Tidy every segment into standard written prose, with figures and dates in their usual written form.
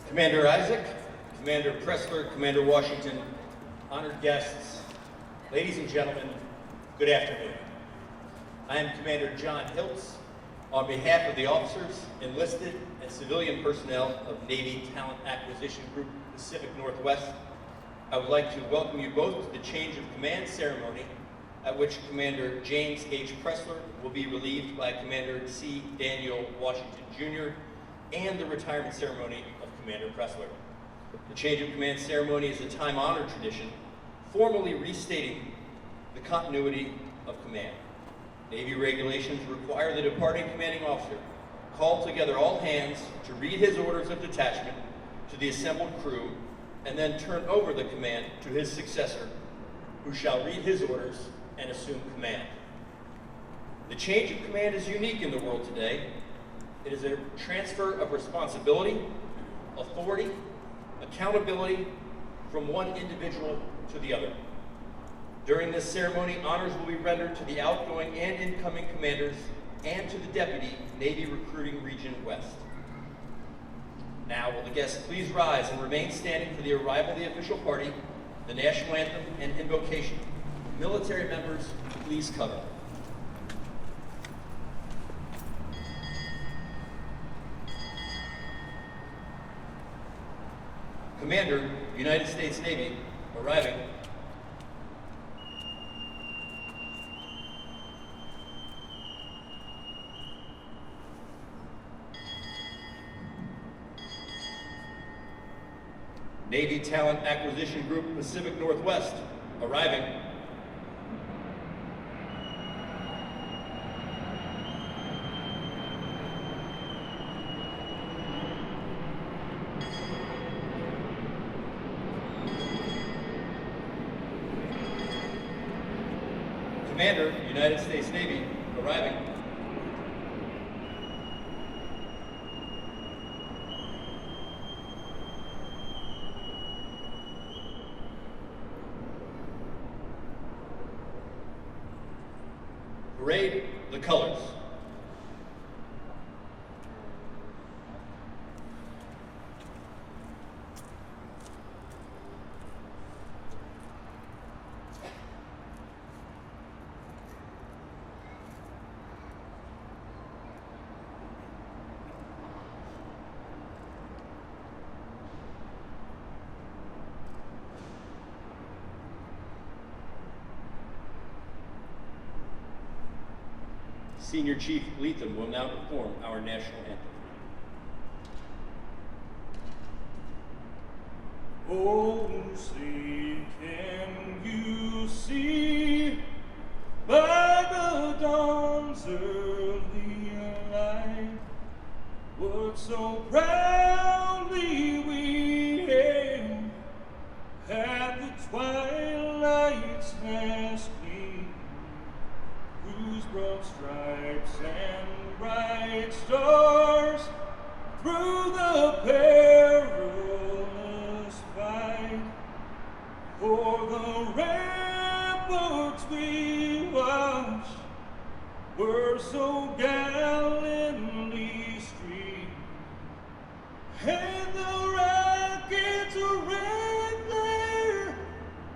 Commander Isaac, Commander Presler, Commander Washington, honored guests, ladies and gentlemen, good afternoon. I am Commander John Hiltz. On behalf of the officers, enlisted, and civilian personnel of Navy Talent Acquisition Group Pacific Northwest, I would like to welcome you both to the change of command ceremony at which Commander James H. Presler will be relieved by Commander C. Daniel Washington, Jr., and the retirement ceremony of Commander Presler. The change of command ceremony is a time-honored tradition, formally restating the continuity of command. Navy regulations require the departing commanding officer call together all hands to read his orders of detachment to the assembled crew and then turn over the command to his successor, who shall read his orders and assume command. The change of command is unique in the world today. It is a transfer of responsibility, authority, accountability from one individual to the other. During this ceremony, honors will be rendered to the outgoing and incoming commanders and to the Deputy Navy Recruiting Region West. Now, will the guests please rise and remain standing for the arrival of the official party, the National Anthem, and Invocation. Military members, please cover. Commander, United States Navy, arriving. Navy Talent Acquisition Group Pacific Northwest, arriving. Commander, United States Navy, arriving. Parade the colors. Senior Chief Leatham will now perform our national anthem. Oh, say, can you see by the dawn's early light what so proudly we hailed at the twilight's last gleam, whose broad stripes and bright stars through the perilous fight o'er the ramparts we watched were so gallantly streamed, and the rockets red there,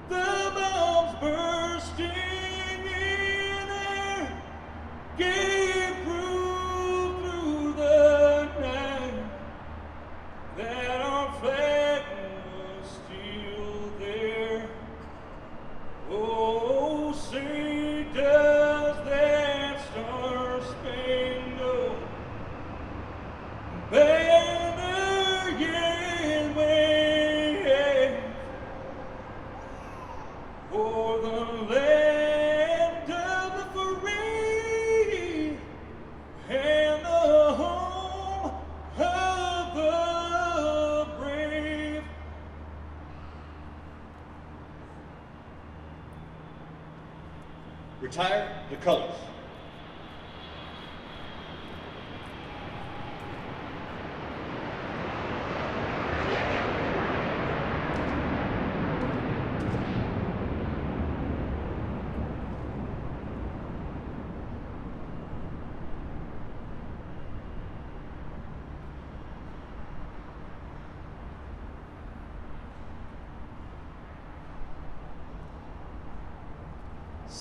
the bombs bursting in air, gave proof through the night that our flag was still there. Oh, say does that star-spangled banner yet wave for the land of the free and the home of the brave. Retire the colors.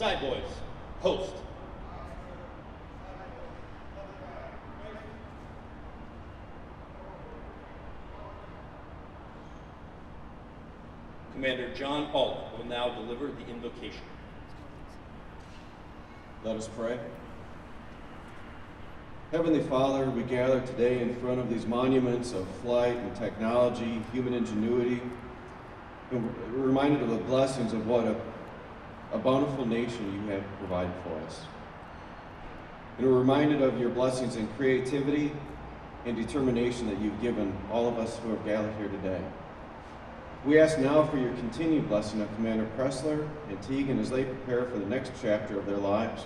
Side boys, host. Commander John Alt will now deliver the invocation. Let us pray. Heavenly Father, we gather today in front of these monuments of flight and technology, human ingenuity, and we're reminded of the blessings of what a bountiful nation you have provided for us. And we're reminded of your blessings in creativity and determination that you've given all of us who have gathered here today. We ask now for your continued blessing of Commander Presler and Teagan as they prepare for the next chapter of their lives.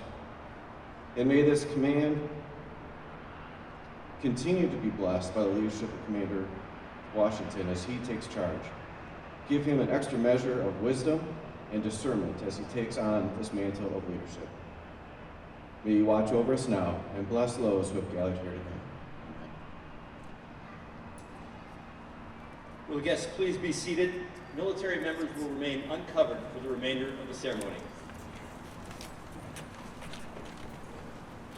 And may this command continue to be blessed by the leadership of Commander Washington as he takes charge. Give him an extra measure of wisdom and discernment as he takes on this mantle of leadership. May you watch over us now and bless those who have gathered here today. Will the guests please be seated? Military members will remain uncovered for the remainder of the ceremony.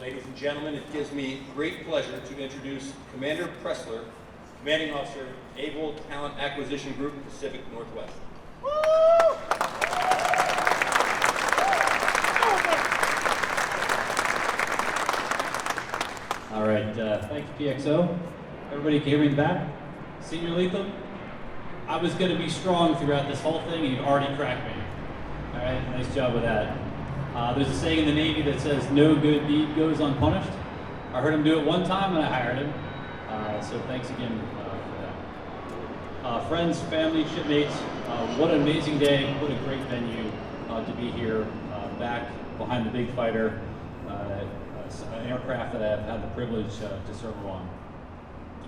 Ladies and gentlemen, it gives me great pleasure to introduce Commander Presler, Commanding Officer, Able Talent Acquisition Group, Pacific Northwest. All right, thanks PXO. Everybody can hear me in the back? Senior Lethal? I was going to be strong throughout this whole thing, and you've already cracked me. All right, nice job with that. There's a saying in the Navy that says, no good deed goes unpunished. I heard him do it one time, and I hired him. So thanks again for that. Friends, family, shipmates, what an amazing day, what a great venue to be here, back behind the big fighter, an aircraft that I've had the privilege to serve on.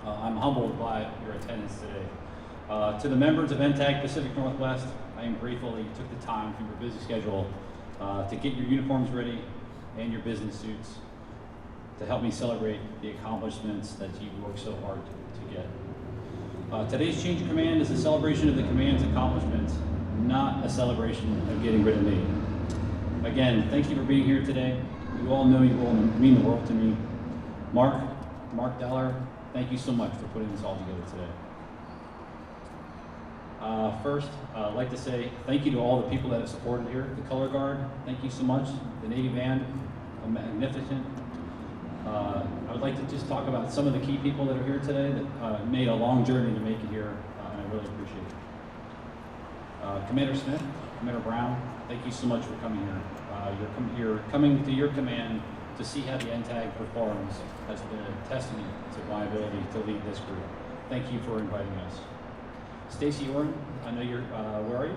I'm humbled by your attendance today. To the members of NTAG Pacific Northwest, I am grateful that you took the time from your busy schedule to get your uniforms ready and your business suits to help me celebrate the accomplishments that you worked so hard to get. Today's change of command is a celebration of the command's accomplishments, not a celebration of getting rid of me. Again, thank you for being here today. You all know you all mean the world to me. Mark Dollar, thank you so much for putting this all together today. First, I'd like to say thank you to all the people that have supported here. The Color Guard, thank you so much. The Navy Band, magnificent. I would like to just talk about some of the key people that are here today that made a long journey to make it here, and I really appreciate it. Commander Smith, Commander Brown, thank you so much for coming here. You're coming to your command to see how the NTAG performs has been a testament to my ability to lead this group. Thank you for inviting us. Stacy Irwin, I know you're, where are you?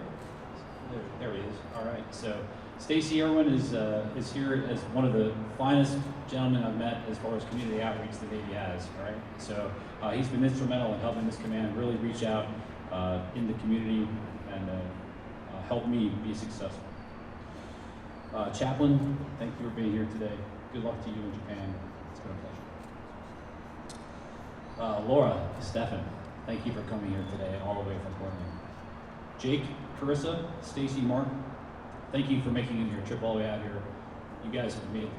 There he is. All right, so Stacy Irwin is here as one of the finest gentlemen I've met as far as community outreach the Navy has, all right? So he's been instrumental in helping this command really reach out in the community and help me be successful. Chaplain, thank you for being here today. Good luck to you in Japan. It's been a pleasure. Laura Stefan, thank you for coming here today, all the way from Portland. Jake, Carissa, Stacy, Mark, thank you for making your trip all the way out here. You guys have made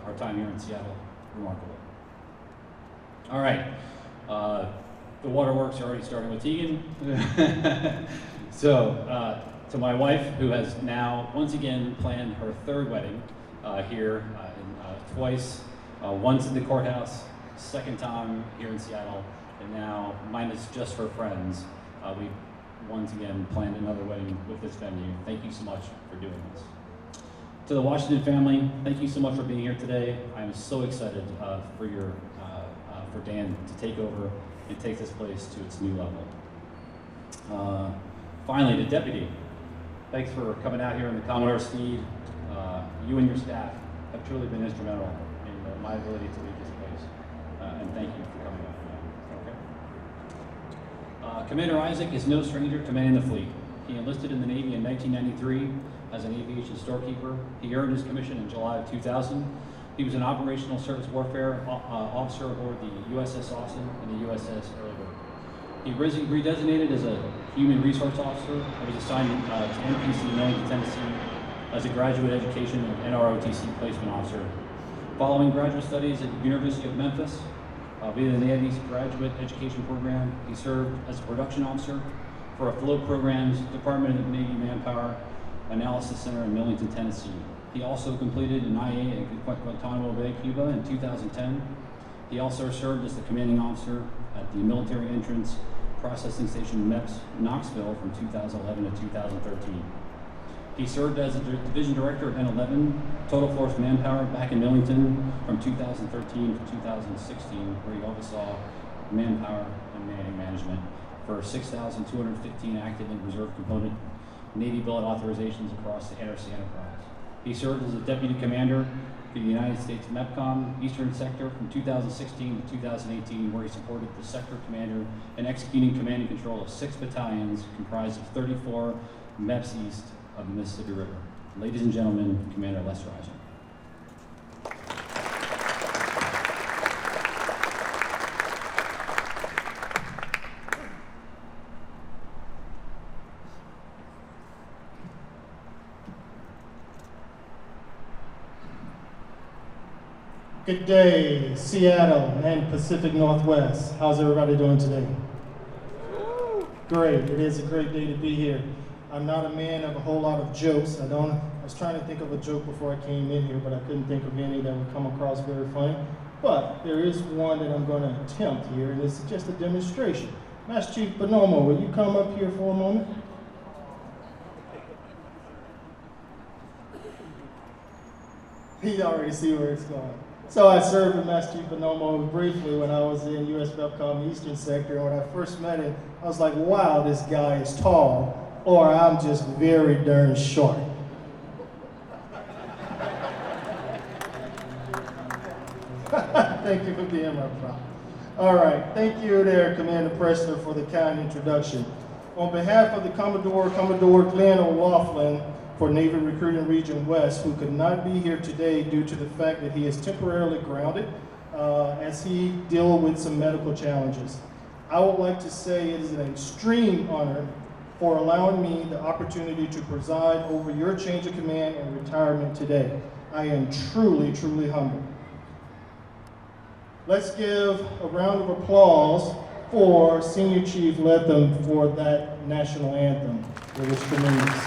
our time here in Seattle remarkable. All right, the waterworks are already starting with Teagan. So, to my wife, who has now once again planned her third wedding here twice, once in the courthouse, second time here in Seattle, and now minus just for friends. We once again planned another wedding with this venue. Thank you so much for doing this. To the Washington family, thank you so much for being here today. I'm so excited for Dan to take over and take this place to its new level. Finally, the deputy. Thanks for coming out here in the Commodore Steed. You and your staff have truly been instrumental in my ability to lead this place. And thank you for coming out. Okay. Commander Isaac is no stranger to manning the fleet. He enlisted in the Navy in 1993 as an aviation storekeeper. He earned his commission in July of 2000. He was an operational surface warfare officer aboard the USS Austin and the USS Earlbird. He redesignated as a human resource officer and was assigned to NPC 90 Tennessee as a graduate education and NROTC placement officer. Following graduate studies at the University of Memphis, via the Navy's graduate education program, he served as a production officer for a float programs Department of Navy Manpower Analysis Center in Millington, Tennessee. He also completed an IA at Guantanamo Bay, Cuba in 2010. He also served as the commanding officer at the Military Entrance Processing Station MEPS, Knoxville from 2011 to 2013. He served as a division director of N11 Total Force Manpower back in Millington from 2013 to 2016, where he oversaw manpower and manning management for 6,215 active and reserve component Navy billet authorizations across the NRC enterprise. He served as a deputy commander for the United States MEPCOM Eastern Sector from 2016 to 2018, where he supported the sector commander in executing command and control of 6 battalions comprised of 34 MEPs east of the Mississippi River. Ladies and gentlemen, Commander Les Reiser. Good day, Seattle and Pacific Northwest. How's everybody doing today? Great, it is a great day to be here. I'm not a man of a whole lot of jokes. I was trying to think of a joke before I came in here, but I couldn't think of any that would come across very funny. But there is one that I'm going to attempt here, and it's just a demonstration. Master Chief Bonomo, will you come up here for a moment? He already see where it's going. So I served with Master Chief Bonomo briefly when I was in U.S. MEPCOM Eastern Sector, and when I first met him, I was like, wow, this guy is tall, or I'm just very darn short. Thank you for being my prop. All right, thank you there, Commander Presler, for the kind introduction. On behalf of the Commodore Glenn O'Loughlin, for Navy Recruiting Region West, who could not be here today due to the fact that he is temporarily grounded as he deals with some medical challenges. I would like to say it is an extreme honor for allowing me the opportunity to preside over your change of command and retirement today. I am truly, truly humbled. Let's give a round of applause for Senior Chief Latham for that national anthem. It was tremendous.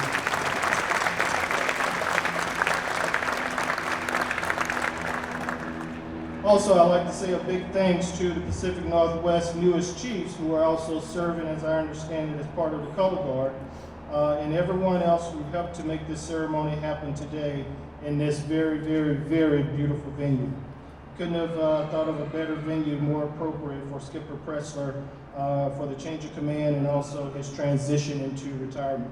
Also, I'd like to say a big thanks to the Pacific Northwest newest chiefs who are also serving, as I understand it, as part of the Color Guard, and everyone else who helped to make this ceremony happen today in this very, very, very beautiful venue. Couldn't have thought of a better venue more appropriate for Skipper Presler for the change of command and also his transition into retirement.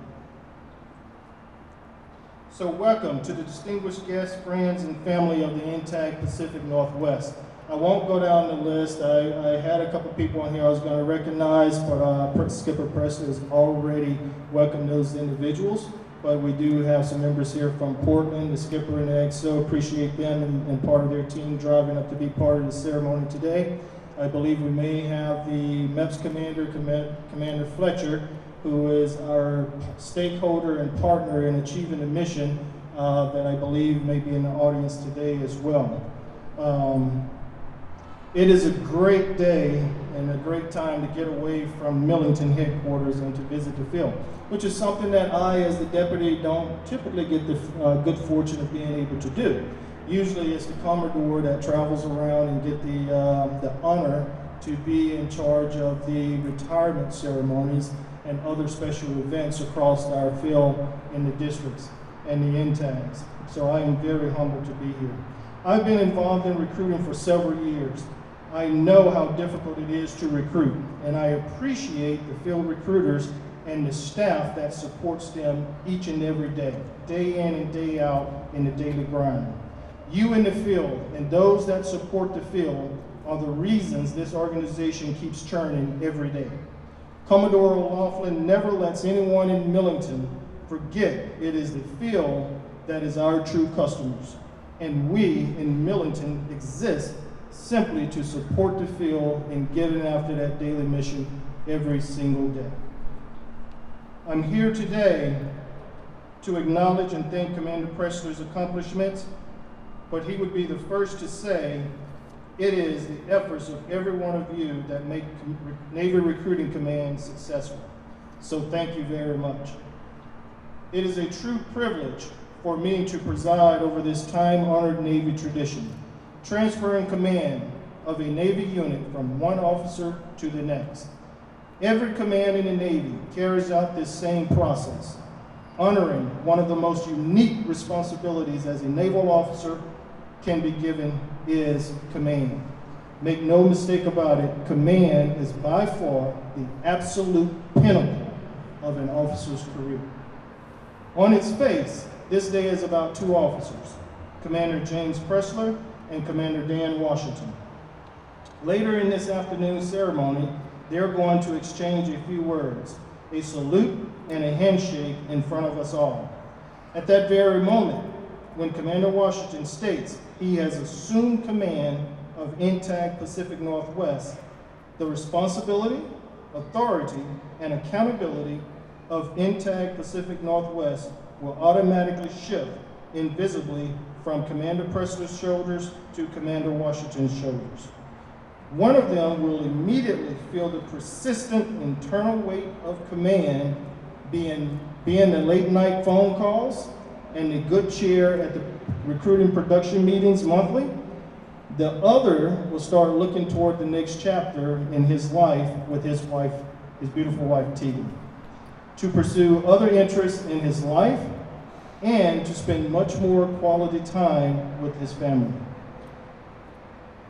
So welcome to the distinguished guests, friends, and family of the intact Pacific Northwest. I won't go down the list. I had a couple people on here I was going to recognize, but Skipper Presler has already welcomed those individuals. But we do have some members here from Portland, the Skipper and the XO. Appreciate them and part of their team driving up to be part of the ceremony today. I believe we may have the MEPS Commander, Commander Fletcher, who is our stakeholder and partner in achieving the mission that I believe may be in the audience today as well. It is a great day and a great time to get away from Millington headquarters and to visit the field, which is something that I, as the deputy, don't typically get the good fortune of being able to do. Usually it's the Commodore that travels around and get the honor to be in charge of the retirement ceremonies and other special events across our field in the districts and the intags. So I am very humbled to be here. I've been involved in recruiting for several years. I know how difficult it is to recruit, and I appreciate the field recruiters and the staff that supports them each and every day in and day out in the daily grind. You in the field and those that support the field are the reasons this organization keeps churning every day. Commodore O'Loughlin never lets anyone in Millington forget it is the field that is our true customers. And we in Millington exist simply to support the field in getting after that daily mission every single day. I'm here today to acknowledge and thank Commander Presler's accomplishments, but he would be the first to say it is the efforts of every one of you that make Navy Recruiting Command successful. So thank you very much. It is a true privilege for me to preside over this time-honored Navy tradition, transferring command of a Navy unit from one officer to the next. Every command in the Navy carries out this same process, honoring one of the most unique responsibilities as a naval officer can be given is command. Make no mistake about it, command is by far the absolute pinnacle of an officer's career. On its face, this day is about two officers, Commander James Presler and Commander Dan Washington. Later in this afternoon ceremony, they're going to exchange a few words, a salute and a handshake in front of us all. At that very moment, when Commander Washington states he has assumed command of INTAG Pacific Northwest, the responsibility, authority, and accountability of INTAG Pacific Northwest will automatically shift invisibly from Commander Presler's shoulders to Commander Washington's shoulders. One of them will immediately feel the persistent internal weight of command, being the late night phone calls and the good cheer at the recruiting production meetings monthly. The other will start looking toward the next chapter in his life with his wife, his beautiful wife, Tegan, to pursue other interests in his life and to spend much more quality time with his family.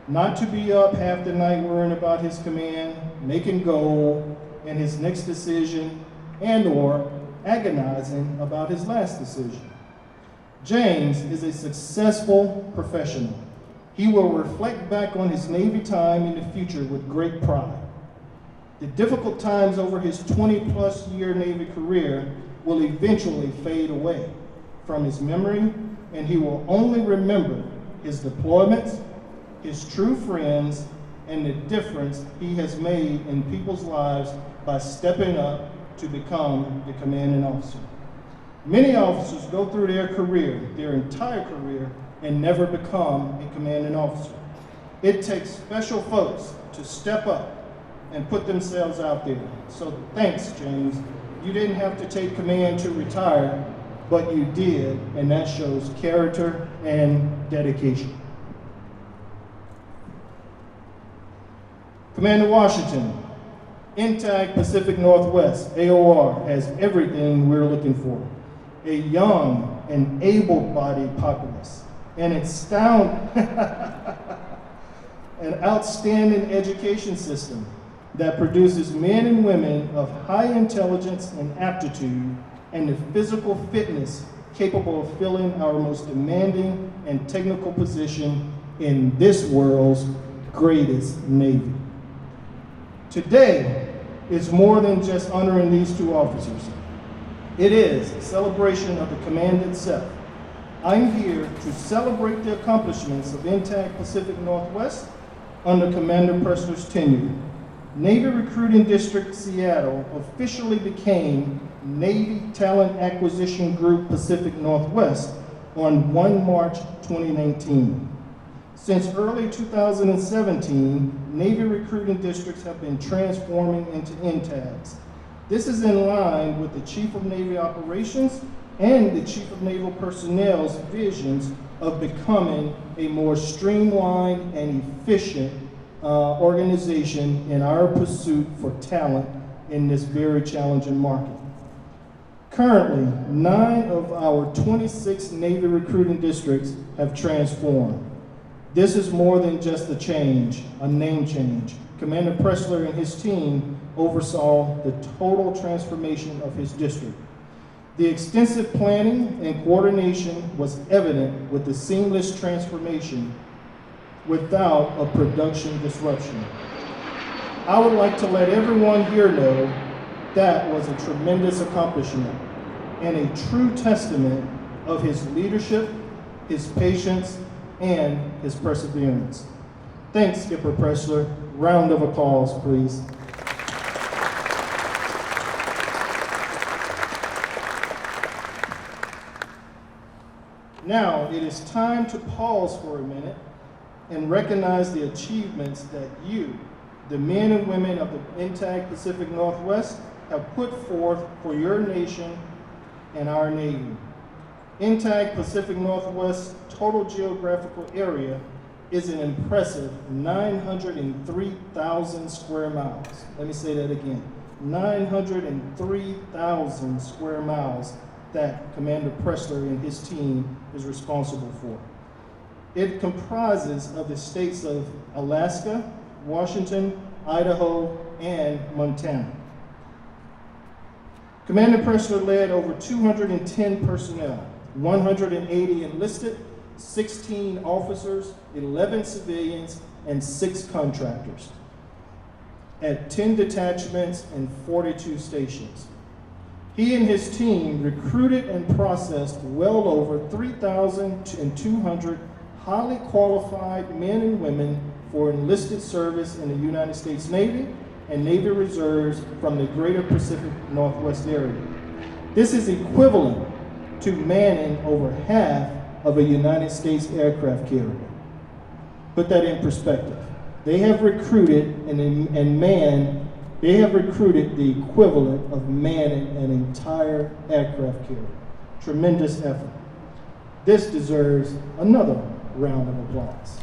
Not to be up half the night worrying about his command, making goal, and his next decision, and/or agonizing about his last decision. James is a successful professional. He will reflect back on his Navy time in the future with great pride. The difficult times over his 20-plus year Navy career will eventually fade away from his memory, and he will only remember his deployments, his true friends, and the difference he has made in people's lives by stepping up to become the commanding officer. Many officers go through their career, their entire career, and never become a commanding officer. It takes special folks to step up and put themselves out there. So thanks, James. You didn't have to take command to retire, but you did, and that shows character and dedication. Commander Washington, INTAG Pacific Northwest, AOR, has everything we're looking for. A young and able-bodied populace, an outstanding education system that produces men and women of high intelligence and aptitude and the physical fitness capable of filling our most demanding and technical position in this world's greatest Navy. Today is more than just honoring these two officers. It is a celebration of the command itself. I'm here to celebrate the accomplishments of INTAG Pacific Northwest under Commander Presler's tenure. Navy Recruiting District Seattle officially became Navy Talent Acquisition Group Pacific Northwest on 1 March 2019. Since early 2017, Navy recruiting districts have been transforming into INTAGs. This is in line with the Chief of Navy Operations and the Chief of Naval Personnel's visions of becoming a more streamlined and efficient organization in our pursuit for talent in this very challenging market. Currently, 9 of our 26 Navy recruiting districts have transformed. This is more than just a change, a name change. Commander Presler and his team oversaw the total transformation of his district. The extensive planning and coordination was evident with the seamless transformation without a production disruption. I would like to let everyone here know that was a tremendous accomplishment and a true testament of his leadership, his patience, and his perseverance. Thanks, Skipper Presler. Round of applause, please. Now, it is time to pause for a minute and recognize the achievements that you, the men and women of the INTAG Pacific Northwest, have put forth for your nation and our Navy. INTAG Pacific Northwest total geographical area is an impressive 903,000 square miles. Let me say that again, 903,000 square miles that Commander Presler and his team is responsible for. It comprises of the states of Alaska, Washington, Idaho, and Montana. Commander Presler led over 210 personnel, 180 enlisted, 16 officers, 11 civilians, and 6 contractors at 10 detachments and 42 stations. He and his team recruited and processed well over 3,200 highly qualified men and women for enlisted service in the United States Navy and Navy Reserves from the greater Pacific Northwest area. This is equivalent to manning over half of a United States aircraft carrier. Put that in perspective. They have recruited they have recruited the equivalent of manning an entire aircraft carrier. Tremendous effort. This deserves another round of applause.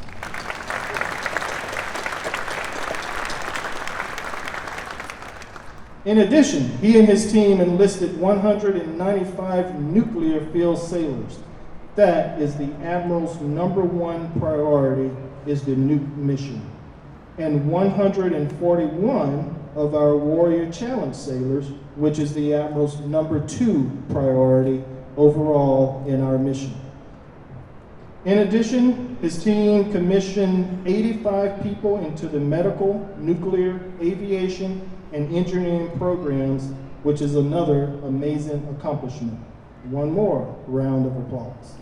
In addition, he and his team enlisted 195 nuclear field sailors. That is the Admiral's #1 priority, is the nuke mission. And 141 of our Warrior Challenge sailors, which is the Admiral's #2 priority overall in our mission. In addition, his team commissioned 85 people into the medical, nuclear, aviation, and engineering programs, which is another amazing accomplishment. One more round of applause.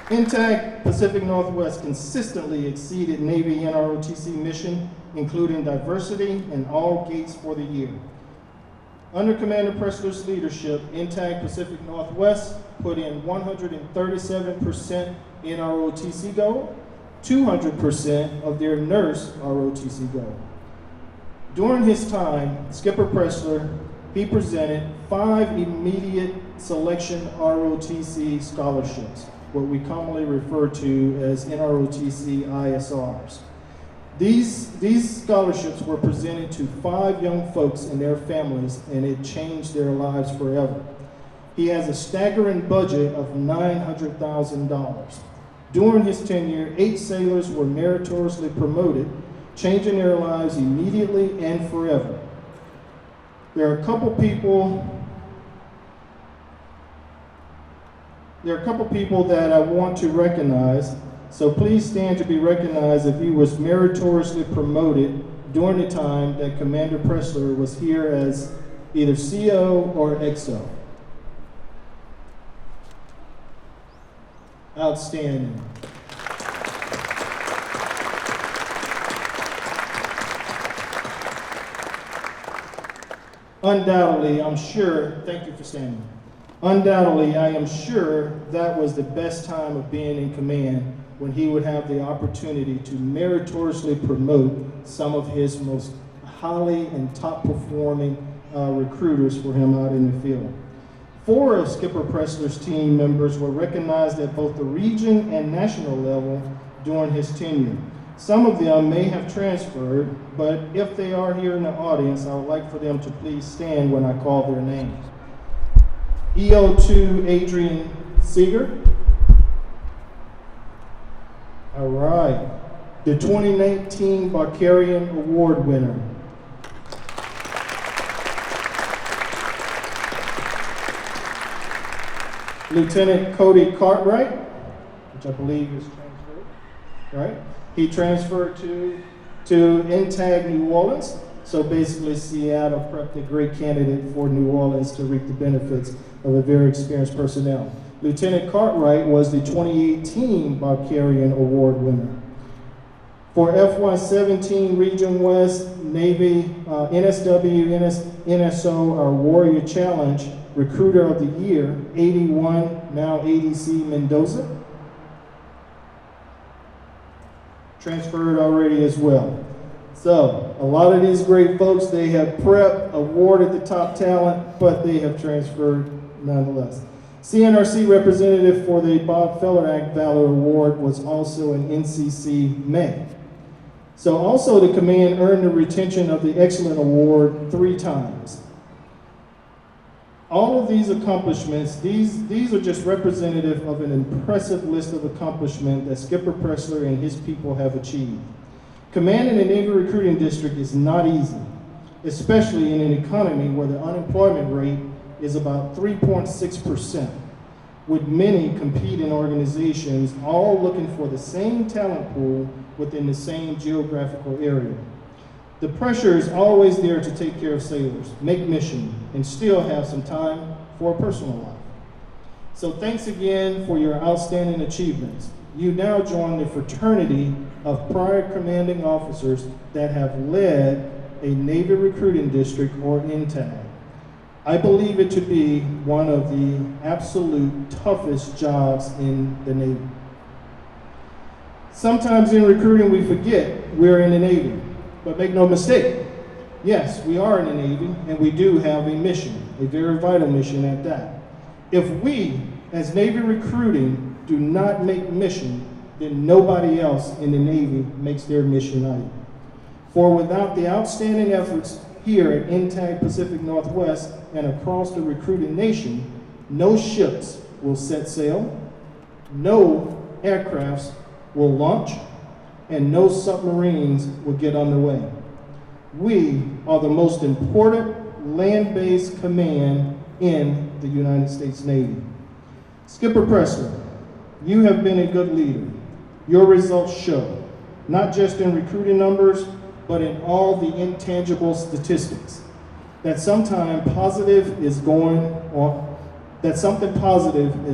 INTAG Pacific Northwest consistently exceeded Navy NROTC mission, including diversity in all gates for the year. Under Commander Presler's leadership, INTAG Pacific Northwest put in 137% NROTC goal, 200% of their nurse ROTC goal. During his time, Skipper Presler, he presented 5 immediate selection ROTC scholarships, what we commonly refer to as NROTC ISRs. These scholarships were presented to 5 young folks and their families, and it changed their lives forever. He has a staggering budget of $900,000. During his tenure, 8 sailors were meritoriously promoted, changing their lives immediately and forever. There are a couple people that I want to recognize, so please stand to be recognized if he was meritoriously promoted during the time that Commander Presler was here as either CO or XO. Outstanding. Undoubtedly, I'm sure, thank you for standing. Undoubtedly, I am sure that was the best time of being in command, when he would have the opportunity to meritoriously promote some of his most highly and top performing recruiters for him out in the field. 4 of Skipper Presler's team members were recognized at both the region and national level during his tenure. Some of them may have transferred, but if they are here in the audience, I would like for them to please stand when I call their names. EO2 Adrian Seeger. All right. The 2019 Barkarian Award winner. Lieutenant Cody Cartwright, which I believe is transferred, right? He transferred to INTAG New Orleans. So basically, Seattle prepped a great candidate for New Orleans to reap the benefits of a very experienced personnel. Lieutenant Cartwright was the 2018 Barkarian Award winner. For FY17 Region West, Navy, NSW, NSO, our Warrior Challenge, Recruiter of the Year, 81, now ADC Mendoza. Transferred already as well. So, a lot of these great folks, they have prep, awarded the top talent, but they have transferred nonetheless. CNRC representative for the Bob Feller Act Valor Award was also an NCC May. So also the command earned the retention of the Excellent Award 3 times. All of these accomplishments, these are just representative of an impressive list of accomplishments that Skipper Presler and his people have achieved. Commanding a Navy recruiting district is not easy, especially in an economy where the unemployment rate is about 3.6%, with many competing organizations all looking for the same talent pool within the same geographical area. The pressure is always there to take care of sailors, make mission, and still have some time for a personal life. So thanks again for your outstanding achievements. You now join the fraternity of prior commanding officers that have led a Navy recruiting district or NTAG. I believe it to be one of the absolute toughest jobs in the Navy. Sometimes in recruiting we forget we're in the Navy, but make no mistake, yes, we are in the Navy and we do have a mission, a very vital mission at that. If we, as Navy recruiting, do not make mission, then nobody else in the Navy makes their mission either. For without the outstanding efforts here at NTAG Pacific Northwest and across the recruiting nation, no ships will set sail, no aircrafts will launch, and no submarines will get underway. We are the most important land-based command in the United States Navy. Skipper Presler, you have been a good leader. Your results show, not just in recruiting numbers, but in all the intangible statistics, that something positive is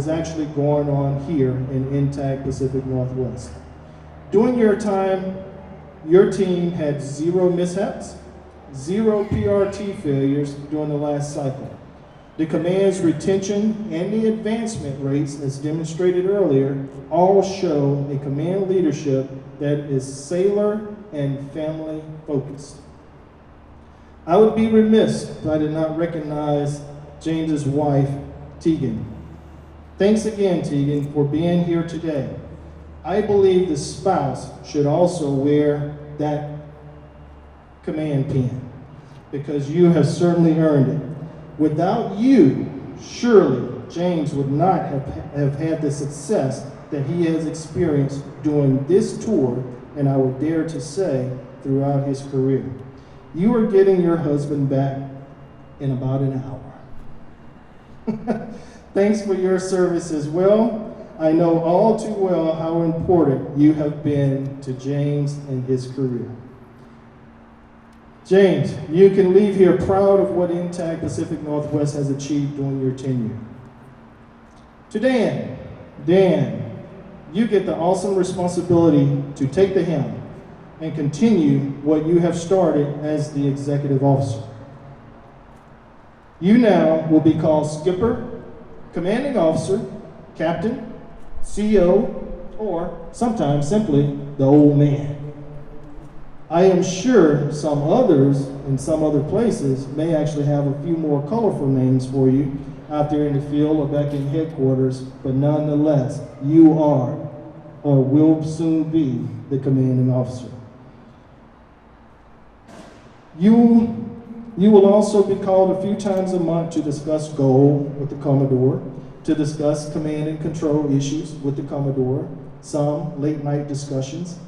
actually going on here in NTAG Pacific Northwest. During your time, your team had 0 mishaps, 0 PRT failures during the last cycle. The command's retention and the advancement rates, as demonstrated earlier, all show a command leadership that is sailor and family focused. I would be remiss if I did not recognize James's wife, Tegan. Thanks again, Tegan, for being here today. I believe the spouse should also wear that command pin because you have certainly earned it. Without you, surely James would not have had the success that he has experienced during this tour, and I would dare to say throughout his career. You are getting your husband back in about an hour. Thanks for your service as well. I know all too well how important you have been to James and his career. James, you can leave here proud of what NTAG Pacific Northwest has achieved during your tenure. To Dan, you get the awesome responsibility to take the helm and continue what you have started as the executive officer. You now will be called Skipper, Commanding Officer, Captain, CO, or sometimes simply the Old Man. I am sure some others in some other places may actually have a few more colorful names for you out there in the field or back in headquarters, but nonetheless, you are or will soon be the commanding officer. You will also be called a few times a month to discuss goal with the Commodore, to discuss command and control issues with the Commodore, some late night discussions.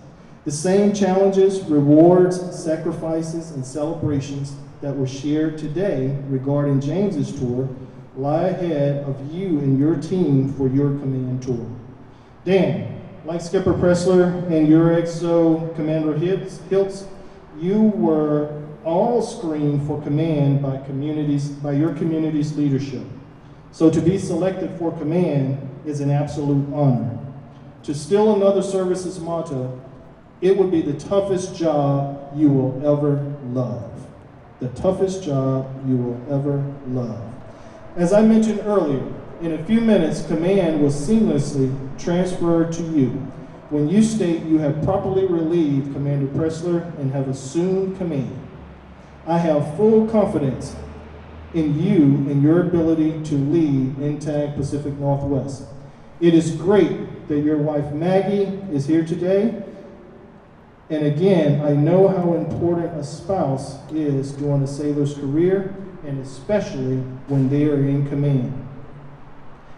The same challenges, rewards, sacrifices, and celebrations that were shared today regarding James's tour lie ahead of you and your team for your command tour. Dan, like Skipper Presler and your XO Commander Hiltz, you were all screened for command by your community's leadership. So to be selected for command is an absolute honor. To steal another service's motto, it would be the toughest job you will ever love. The toughest job you will ever love. As I mentioned earlier, in a few minutes, command will seamlessly transfer to you when you state you have properly relieved Commander Presler and have assumed command. I have full confidence in you and your ability to lead INTAG Pacific Northwest. It is great that your wife Maggie is here today. And again, I know how important a spouse is during a sailor's career, and especially when they are in command.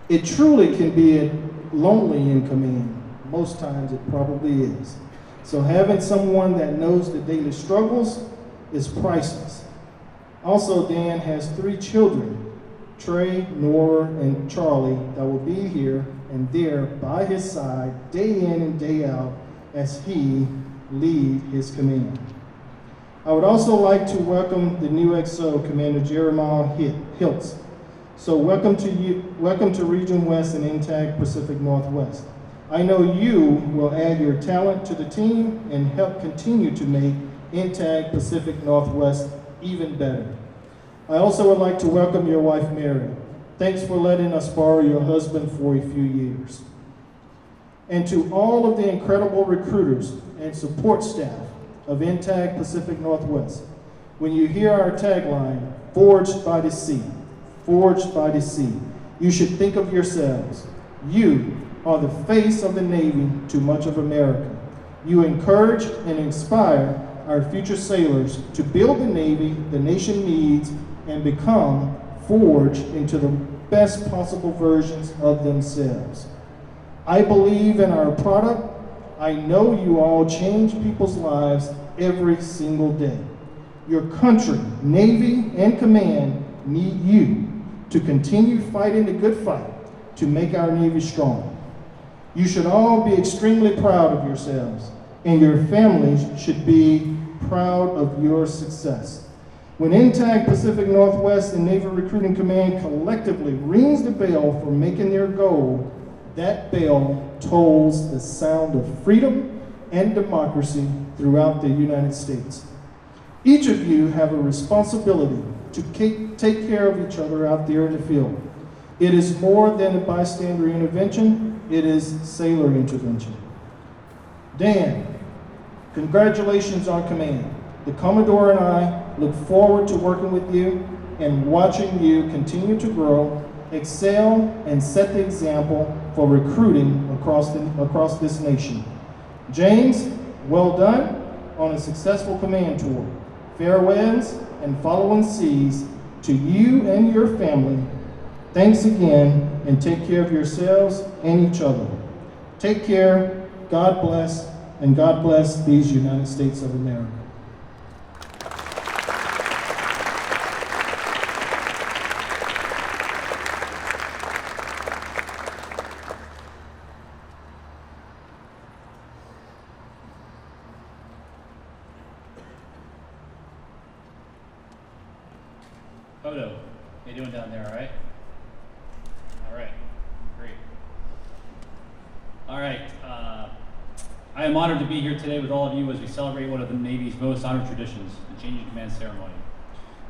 It truly can be lonely in command. Most times it probably is. So having someone that knows the daily struggles is priceless. Also, Dan has 3 children, Trey, Nora, and Charlie, that will be here and there by his side day in and day out as he lead his command. I would also like to welcome the new XO, Commander Jeremiah Hiltz. So welcome to Region West and INTAG Pacific Northwest. I know you will add your talent to the team and help continue to make INTAG Pacific Northwest even better. I also would like to welcome your wife, Mary. Thanks for letting us borrow your husband for a few years. And to all of the incredible recruiters and support staff of INTAG Pacific Northwest, when you hear our tagline, Forged by the Sea, Forged by the Sea, you should think of yourselves. You are the face of the Navy to much of America. You encourage and inspire our future sailors to build the Navy the nation needs and become forged into the best possible versions of themselves. I believe in our product. I know you all change people's lives every single day. Your country, Navy, and command need you to continue fighting the good fight to make our Navy strong. You should all be extremely proud of yourselves, and your families should be proud of your success. When INTAG Pacific Northwest and Naval Recruiting Command collectively rings the bell for making their goal, that bell tolls the sound of freedom and democracy throughout the United States. Each of you have a responsibility to take care of each other out there in the field. It is more than a bystander intervention, it is sailor intervention. Dan, congratulations on command. The Commodore and I look forward to working with you and watching you continue to grow, excel, and set the example for recruiting across this nation. James, well done on a successful command tour. Fair winds and following seas to you and your family. Thanks again, and take care of yourselves and each other. Take care, God bless, and God bless these United States of America. Photo, how you doing down there, all right? All right, great. All right, I am honored to be here today with all of you as we celebrate one of the Navy's most honored traditions, the change in command ceremony.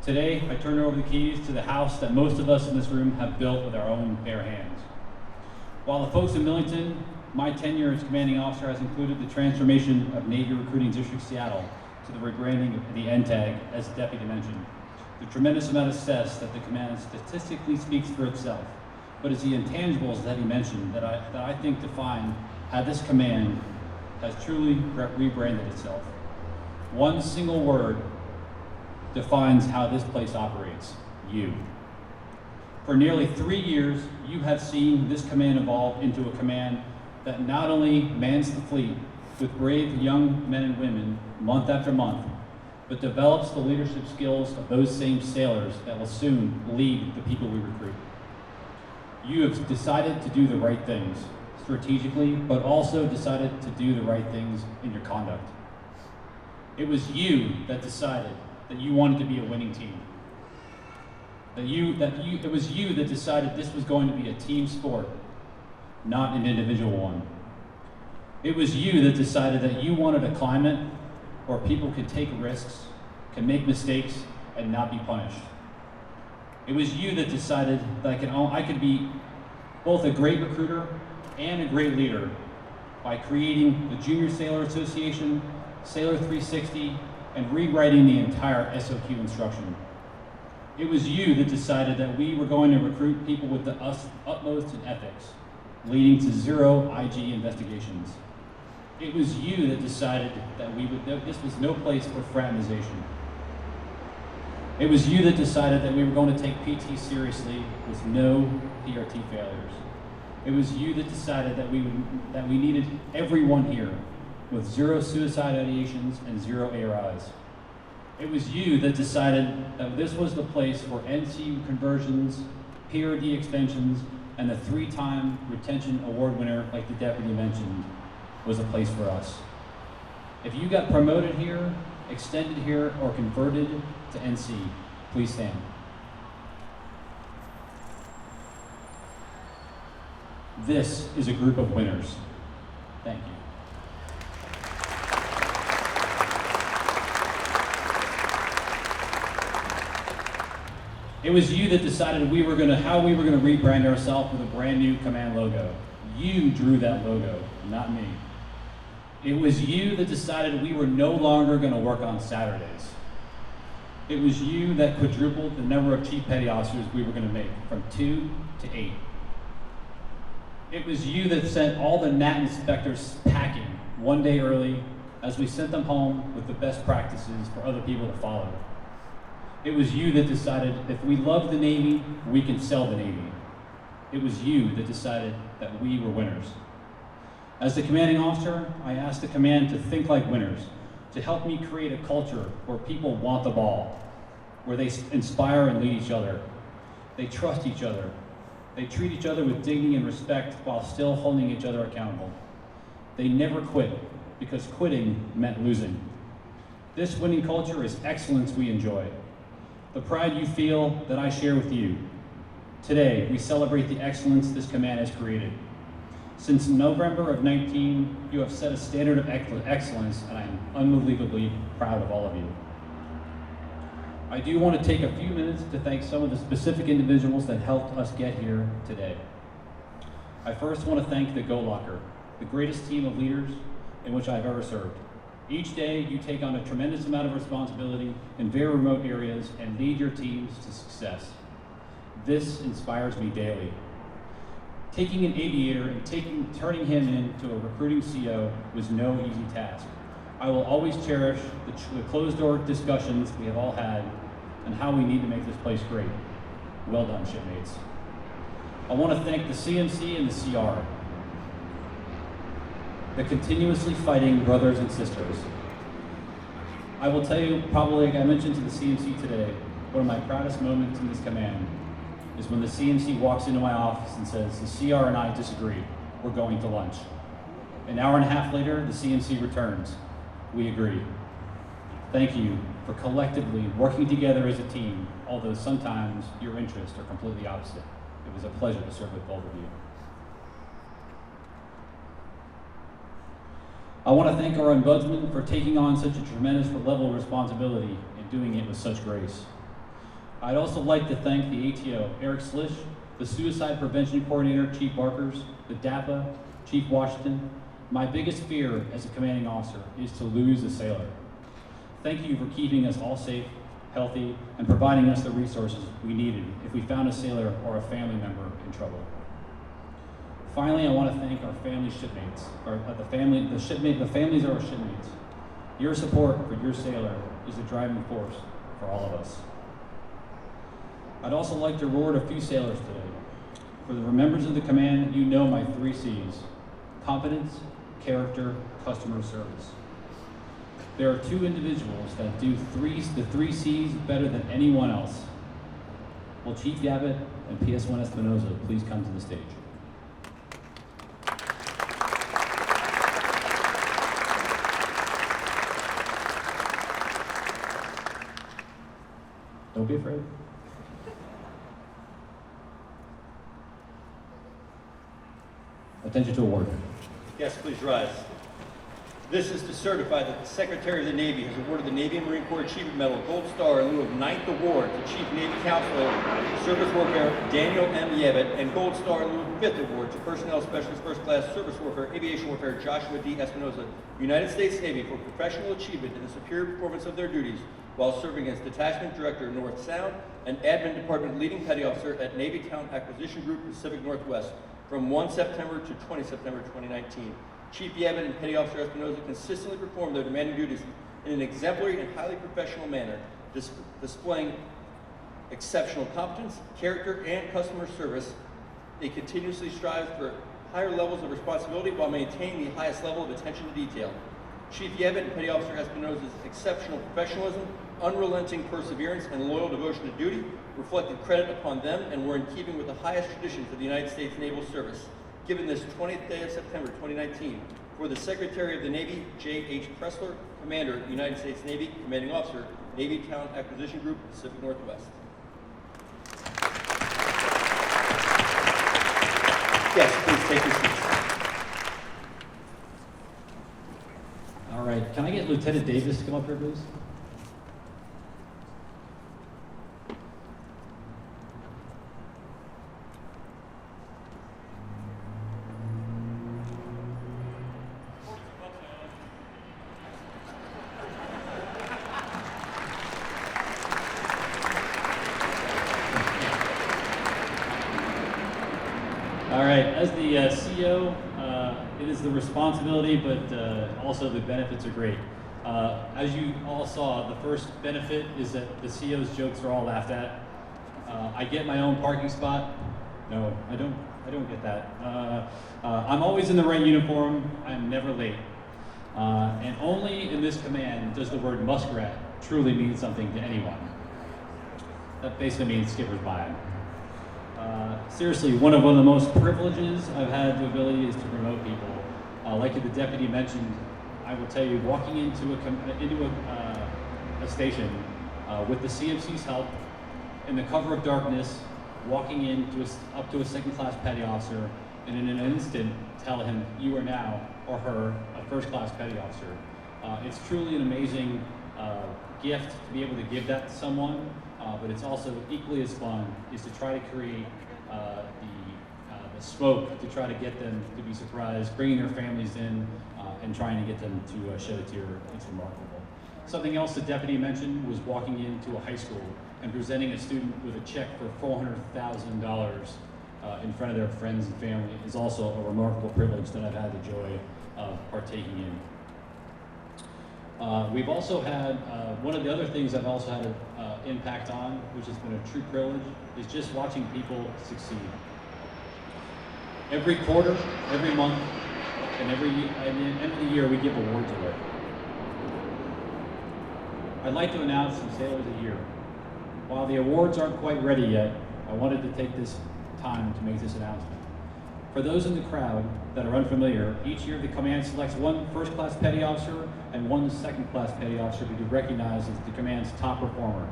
Today, I turn over the keys to the house that most of us in this room have built with our own bare hands. While the folks in Millington, my tenure as commanding officer has included the transformation of Navy Recruiting District Seattle to the rebranding of the NTAG, as the deputy mentioned. The tremendous amount of success that the command statistically speaks for itself, but it's the intangibles that he mentioned that I think define how this command has truly rebranded itself. One single word defines how this place operates: you. For nearly 3 years, you have seen this command evolve into a command that not only mans the fleet with brave young men and women month after month, but develops the leadership skills of those same sailors that will soon lead the people we recruit. You have decided to do the right things strategically, but also decided to do the right things in your conduct. It was you that decided that you wanted to be a winning team. It was you that decided this was going to be a team sport, not an individual one. It was you that decided that you wanted a climate where people could take risks, can make mistakes, and not be punished. It was you that decided that I could be both a great recruiter and a great leader by creating the Junior Sailor Association, Sailor 360, and rewriting the entire SOQ instruction. It was you that decided that we were going to recruit people with the utmost in ethics, leading to 0 IG investigations. It was you that decided that this was no place for fraternization. It was you that decided that we were going to take PT seriously with no PRT failures. It was you that decided that we needed everyone here with 0 suicide ideations and 0 ARIs. It was you that decided that this was the place for NC conversions, PRD extensions, and the 3-time retention award winner, like the deputy mentioned, was a place for us. If you got promoted here, extended here, or converted to NC, please stand. This is a group of winners. Thank you. It was you that decided how we were going to rebrand ourselves with a brand new command logo. You drew that logo, not me. It was you that decided we were no longer going to work on Saturdays. It was you that quadrupled the number of chief petty officers we were going to make from 2 to 8. It was you that sent all the NAT inspectors packing one day early as we sent them home with the best practices for other people to follow. It was you that decided if we love the Navy, we can sell the Navy. It was you that decided that we were winners. As the commanding officer, I asked the command to think like winners, to help me create a culture where people want the ball, where they inspire and lead each other. They trust each other. They treat each other with dignity and respect while still holding each other accountable. They never quit, because quitting meant losing. This winning culture is excellence we enjoy. The pride you feel that I share with you. Today, we celebrate the excellence this command has created. Since November of 19, you have set a standard of excellence, and I'm unbelievably proud of all of you. I do want to take a few minutes to thank some of the specific individuals that helped us get here today. I first want to thank the Go Locker, the greatest team of leaders in which I've ever served. Each day, you take on a tremendous amount of responsibility in very remote areas and lead your teams to success. This inspires me daily. Taking an aviator and turning him into a recruiting CO was no easy task. I will always cherish the closed-door discussions we have all had and how we need to make this place great. Well done, shipmates. I want to thank the CMC and the CR, the continuously fighting brothers and sisters. I will tell you, probably like I mentioned to the CMC today, one of my proudest moments in this command is when the CMC walks into my office and says, the CR and I disagree, we're going to lunch. An hour and a half later, the CMC returns. We agree. Thank you for collectively working together as a team, although sometimes your interests are completely opposite. It was a pleasure to serve with both of you. I want to thank our ombudsman for taking on such a tremendous level of responsibility and doing it with such grace. I'd also like to thank the ATO, Eric Slish, the Suicide Prevention Coordinator, Chief Barkers, the DAPA, Chief Washington. My biggest fear as a commanding officer is to lose a sailor. Thank you for keeping us all safe, healthy, and providing us the resources we needed if we found a sailor or a family member in trouble. Finally, I want to thank our family shipmates, the families of our shipmates. Your support for your sailor is the driving force for all of us. I'd also like to reward a few sailors today. For the members of the command, you know my 3 C's: competence, character, customer service. There are 2 individuals that do the 3 C's better than anyone else. Will Chief Gavitt and PS1 Espinoza please come to the stage? Don't be afraid. Attention to award. Yes, please rise. This is to certify that the Secretary of the Navy has awarded the Navy and Marine Corps Achievement Medal Gold Star in lieu of 9th Award to Chief Navy Counsel Service Warfare Daniel M. Yabbitt, and Gold Star in lieu of 5th Award to Personnel Specialist First Class Service Warfare Aviation Warfare Joshua D. Espinoza, United States Navy, for professional achievement in the superior performance of their duties while serving as Detachment Director, North Sound, and Admin Department Leading Petty Officer at Navy Talent Acquisition Group, Pacific Northwest, from 1 September to 20 September 2019. Chief Yabbitt and Petty Officer Espinoza consistently perform their demanding duties in an exemplary and highly professional manner, displaying exceptional competence, character, and customer service. They continuously strive for higher levels of responsibility while maintaining the highest level of attention to detail. Chief Yabbitt and Petty Officer Espinoza's exceptional professionalism, unrelenting perseverance, and loyal devotion to duty reflected credit upon them and were in keeping with the highest traditions of the United States Naval Service. Given this 20th day of September 2019, for the Secretary of the Navy, James Presler, Commander, United States Navy, Commanding Officer, Navy Talent Acquisition Group, Pacific Northwest. Yes, please take your seats. All right, can I get Lieutenant Davis to come up here, please? All right, as the CEO, it is the responsibility, but also the benefits are great. As you all saw, the first benefit is that the CEO's jokes are all laughed at. I get my own parking spot. No, I don't get that. I'm always in the right uniform. I'm never late. And only in this command does the word muskrat truly mean something to anyone. That basically means skipper's bind. Seriously, one of the most privileges I've had the ability is to promote people. Like the deputy mentioned, I will tell you, walking into a station with the CMC's help, in the cover of darkness, walking up to a second-class petty officer, and in an instant tell him, you are now, or her, a first-class petty officer. It's truly an amazing gift to be able to give that to someone, but it's also equally as fun is to try to create the smoke to try to get them to be surprised, bringing their families in, and trying to get them to shed a tear. It's remarkable. Something else the deputy mentioned was walking into a high school and presenting a student with a check for $400,000 in front of their friends and family is also a remarkable privilege that I've had the joy of partaking in. We've also had, one of the other things I've also had an impact on, which has been a true privilege, is just watching people succeed. Every quarter, every month, and at the end of the year, we give awards away. I'd like to announce some Sailors of the Year. While the awards aren't quite ready yet, I wanted to take this time to make this announcement. For those in the crowd that are unfamiliar, each year the command selects one first-class petty officer and one second-class petty officer to be recognized as the command's top performer.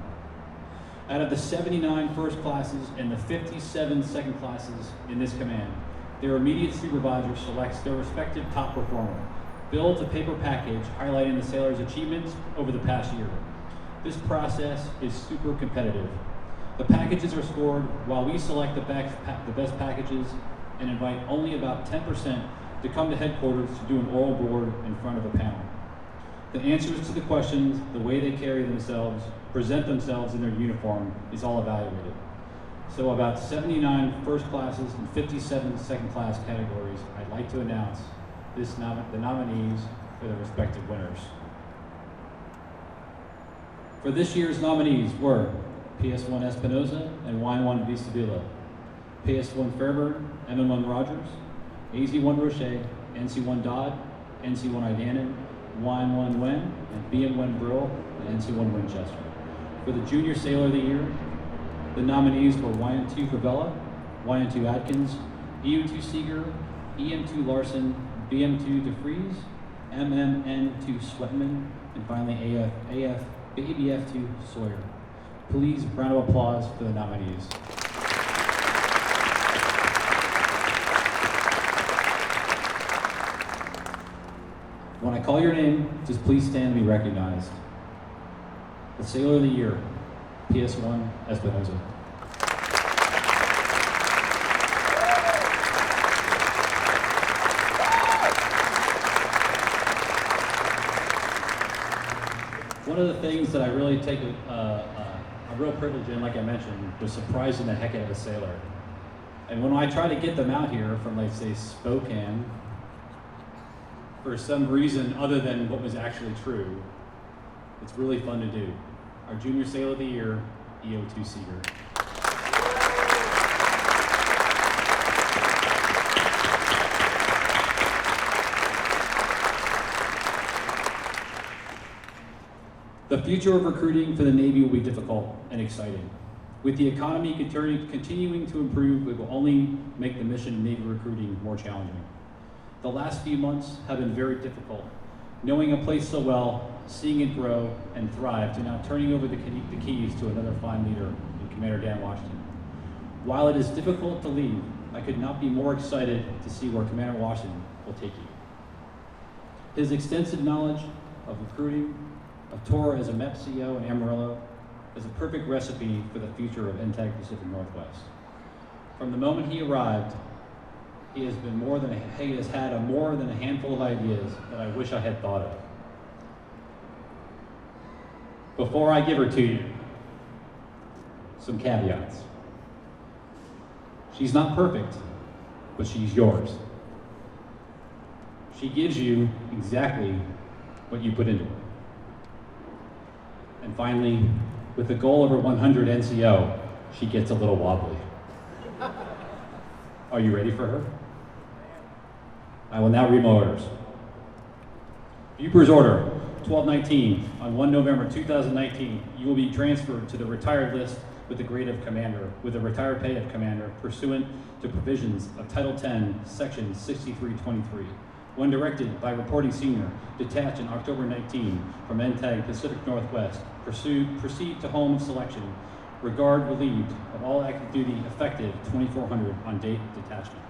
Out of the 79 first classes and the 57 second classes in this command, their immediate supervisor selects their respective top performer, builds a paper package highlighting the sailor's achievements over the past year. This process is super competitive. The packages are scored while we select the best packages and invite only about 10% to come to headquarters to do an oral board in front of a panel. The answers to the questions, the way they carry themselves, present themselves in their uniform is all evaluated. So about 79 first classes and 57 second class categories, I'd like to announce the nominees for the respective winners. For this year's nominees were PS1 Espinoza and Y1 Vistabila, PS1 Fairburn, MM1 Rogers, AZ1 Roche, NC1 Dodd, NC1 Idanen, Y1 Wen, and BM1 Brill, and NC1 Winchester. For the Junior Sailor of the Year, the nominees were YN2 Favela, YN2 Atkins, EU2 Seeger, EM2 Larson, BM2 DeFries, MMN2 Sweatman, and finally ABF2 Sawyer. Please, round of applause for the nominees. When I call your name, just please stand and be recognized. The Sailor of the Year, PS1 Espinosa. One of the things that I really take a real privilege in, like I mentioned, was surprising the heck out of a sailor. And when I try to get them out here from, like, say, Spokane, for some reason other than what was actually true, it's really fun to do. Our Junior Sailor of the Year, EO2 Seeger. The future of recruiting for the Navy will be difficult and exciting. With the economy continuing to improve, it will only make the mission of Navy recruiting more challenging. The last few months have been very difficult. Knowing a place so well, seeing it grow and thrive, to now turning over the keys to another fine leader in Commander Dan Washington. While it is difficult to leave, I could not be more excited to see where Commander Washington will take you. His extensive knowledge of recruiting, of tour as a MEP CEO in Amarillo, is a perfect recipe for the future of NTAG Pacific Northwest. From the moment he arrived, he has had more than a handful of ideas that I wish I had thought of. Before I give her to you, some caveats. She's not perfect, but she's yours. She gives you exactly what you put into her. And finally, with the goal of her 100 NCO, she gets a little wobbly. Are you ready for her? I will now read my orders. Buper's order, 1219, on 1 November 2019, you will be transferred to the retired list with the grade of commander, with a retired pay of commander, pursuant to provisions of Title 10, Section 6323. When directed by reporting senior, detach in October 19 from NTAG Pacific Northwest, proceed to home selection, regard relieved of all active duty effective 2400 on date of detachment.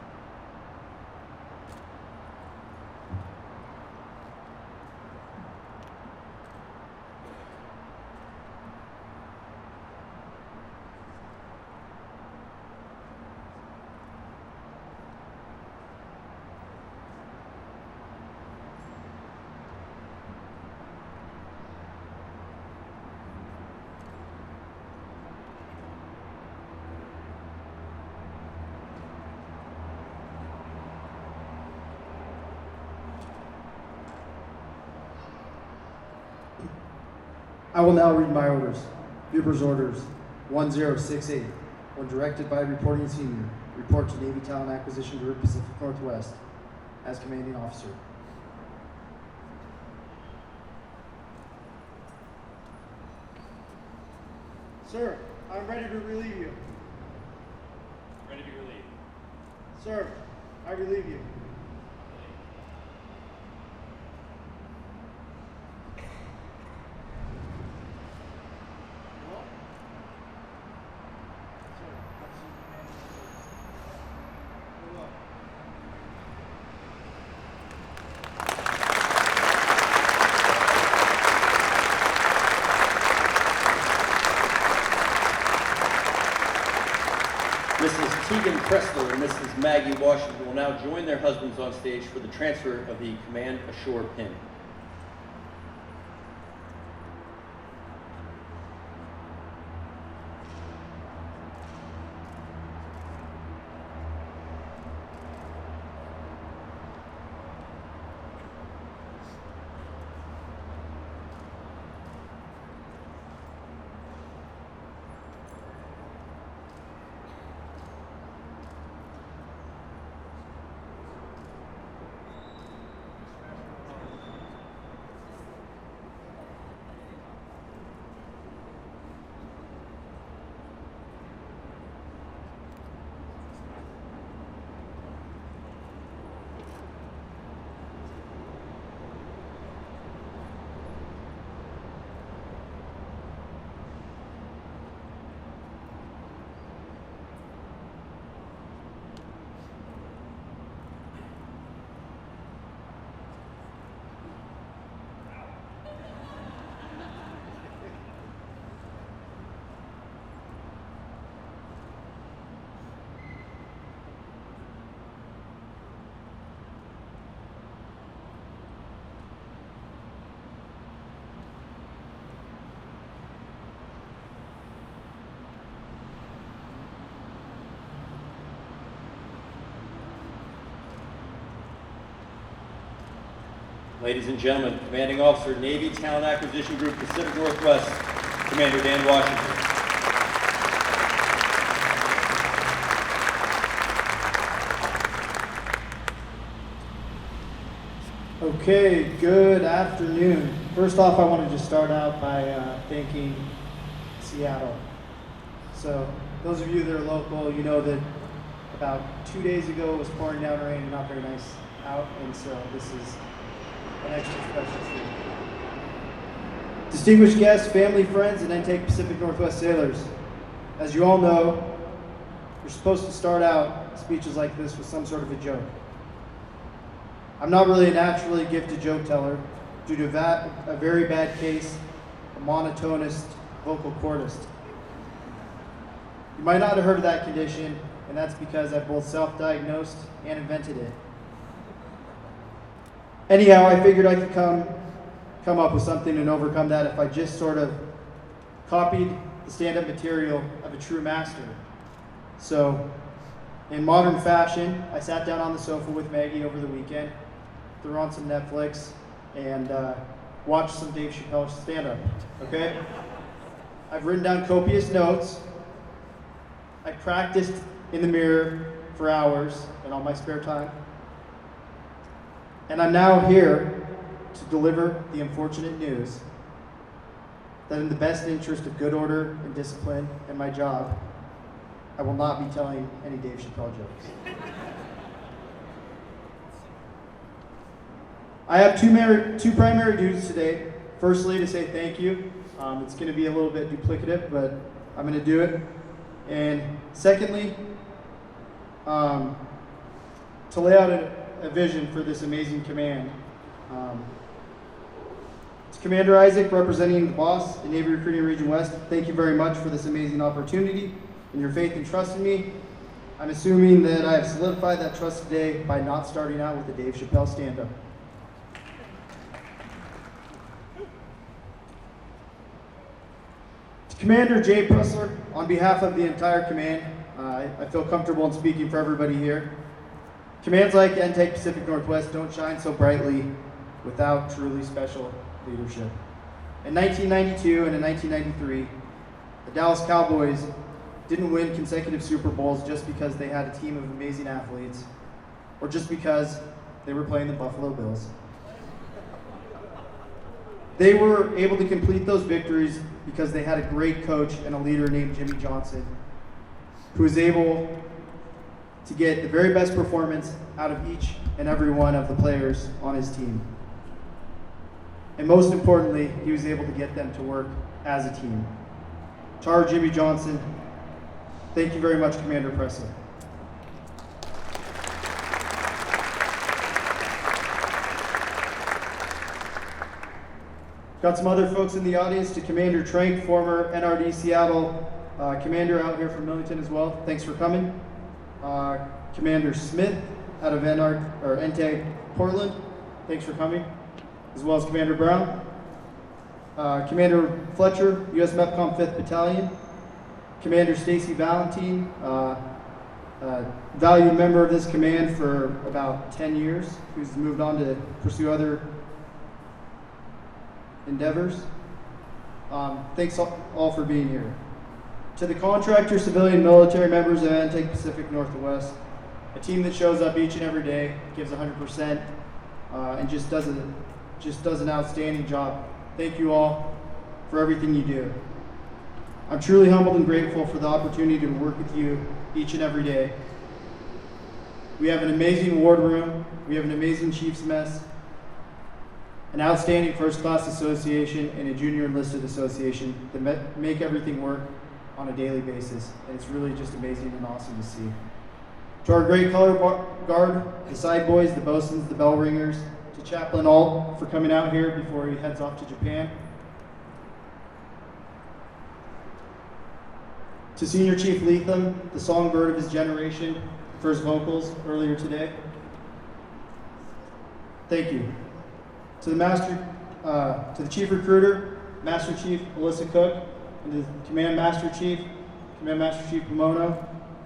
I will now read my orders. Buper's orders, 1068. When directed by reporting senior, report to Navy Talent Acquisition Group Pacific Northwest as commanding officer. Sir, I'm ready to relieve you. Ready to be relieved. Sir, I relieve you. James Presler and Mrs. Maggie Washington will now join their husbands on stage for the transfer of the Command Ashore pin. Ladies and gentlemen, Commanding Officer, Navy Talent Acquisition Group, Pacific Northwest, Commander Dan Washington. Okay, good afternoon. First off, I want to just start out by thanking Seattle. So, those of you that are local, you know that about 2 days ago it was pouring down rain and not very nice out, and so this is an extra special treat. Distinguished guests, family, friends, and Intake Pacific Northwest sailors. As you all know, you're supposed to start out speeches like this with some sort of a joke. I'm not really a naturally gifted joke teller due to a very bad case of monotonous vocal cordist. You might not have heard of that condition, and that's because I both self-diagnosed and invented it. Anyhow, I figured I could come up with something and overcome that if I just sort of copied the stand-up material of a true master. So, in modern fashion, I sat down on the sofa with Maggie over the weekend, threw on some Netflix, and watched some Dave Chappelle stand-up, okay? I've written down copious notes. I practiced in the mirror for hours in all my spare time. And I'm now here to deliver the unfortunate news that in the best interest of good order and discipline and my job, I will not be telling any Dave Chappelle jokes. I have two primary duties today. Firstly, to say thank you. It's going to be a little bit duplicative, but I'm going to do it. And secondly, to lay out a vision for this amazing command. To Commander Isaac, representing the boss in Navy Recruiting Region West, thank you very much for this amazing opportunity and your faith and trust in me. I'm assuming that I have solidified that trust today by not starting out with the Dave Chappelle stand-up. To Commander James Presler, on behalf of the entire command, I feel comfortable in speaking for everybody here. Commands like Intake Pacific Northwest don't shine so brightly without truly special leadership. In 1992 and in 1993, the Dallas Cowboys didn't win consecutive Super Bowls just because they had a team of amazing athletes or just because they were playing the Buffalo Bills. They were able to complete those victories because they had a great coach and a leader named Jimmy Johnson, who was able to get the very best performance out of each and every one of the players on his team. And most importantly, he was able to get them to work as a team. To our Jimmy Johnson, thank you very much, Commander Presler. Got some other folks in the audience. To Commander Trank, former NRD Seattle commander out here from Millington as well. Thanks for coming. Commander Smith out of NTAG Portland. Thanks for coming. As well as Commander Brown. Commander Fletcher, U.S. MEPCOM 5th Battalion. Commander Stacy Valentine, valued member of this command for about 10 years, who's moved on to pursue other endeavors. Thanks all for being here. To the contractor, civilian, military members of Anthem Pacific Northwest, a team that shows up each and every day, gives 100%, and just does an outstanding job. Thank you all for everything you do. I'm truly humbled and grateful for the opportunity to work with you each and every day. We have an amazing ward room, we have an amazing chief's mess, an outstanding first-class association, and a junior enlisted association that make everything work on a daily basis. And it's really just amazing and awesome to see. To our great color guard, the side boys, the bosuns, the bell ringers, to Chaplain Alt for coming out here before he heads off to Japan. To Senior Chief Leatham, the songbird of his generation, for his vocals earlier today. Thank you. To the Chief Recruiter, Master Chief Alyssa Cook, and to the Command Master Chief Pomono,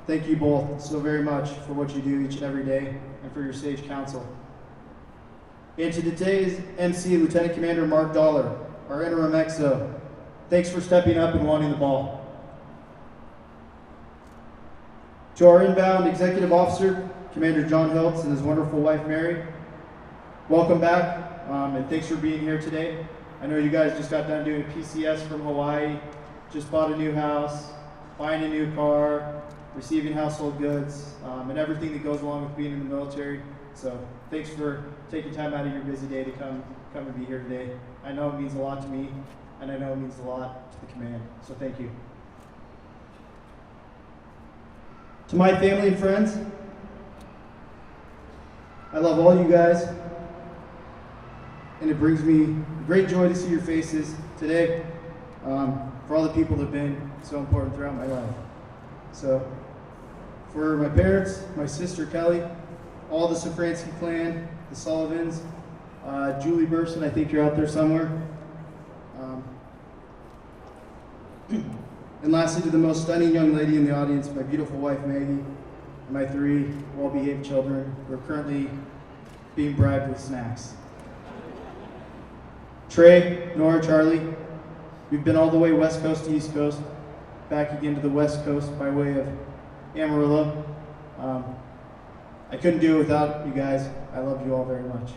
thank you both so very much for what you do each and every day and for your sage counsel. And to today's MC, Lieutenant Commander Mark Dollar, our interim XO. Thanks for stepping up and wanting the ball. To our inbound executive officer, Commander John Hiltz and his wonderful wife Mary, welcome back, and thanks for being here today. I know you guys just got done doing PCS from Hawaii, just bought a new house, buying a new car, receiving household goods, and everything that goes along with being in the military. So thanks for taking time out of your busy day to come and be here today. I know it means a lot to me, and I know it means a lot to the command, so thank you. To my family and friends, I love all you guys, and it brings me great joy to see your faces today, for all the people that have been so important throughout my life. So, for my parents, my sister Kelly, all the Safransky clan, the Sullivans, Julie Burson, I think you're out there somewhere. And lastly, to the most stunning young lady in the audience, my beautiful wife Maggie, and my 3 well-behaved children who are currently being bribed with snacks. Trey, Nora, Charlie, we've been all the way west coast to east coast, back again to the west coast by way of Amarillo. I couldn't do it without you guys. I love you all very much.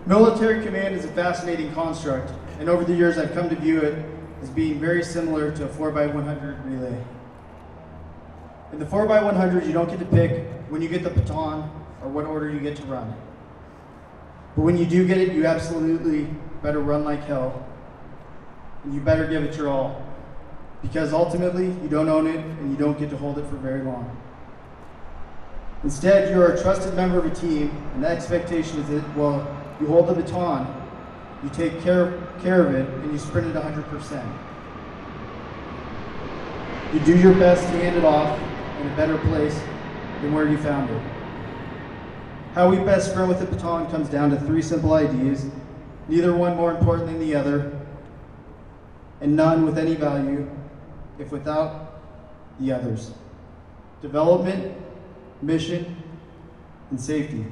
Military command is a fascinating construct, and over the years I've come to view it as being very similar to a 4x100 relay. In the 4x100, you don't get to pick when you get the baton or what order you get to run. But when you do get it, you absolutely better run like hell, and you better give it your all, because ultimately you don't own it and you don't get to hold it for very long. Instead, you are a trusted member of a team, and the expectation is that, well, you hold the baton, you take care of it, and you sprint it 100%. You do your best to hand it off in a better place than where you found it. How we best sprint with the baton comes down to 3 simple ideas, neither one more important than the other, and none with any value if without the others. Development, mission, and safety.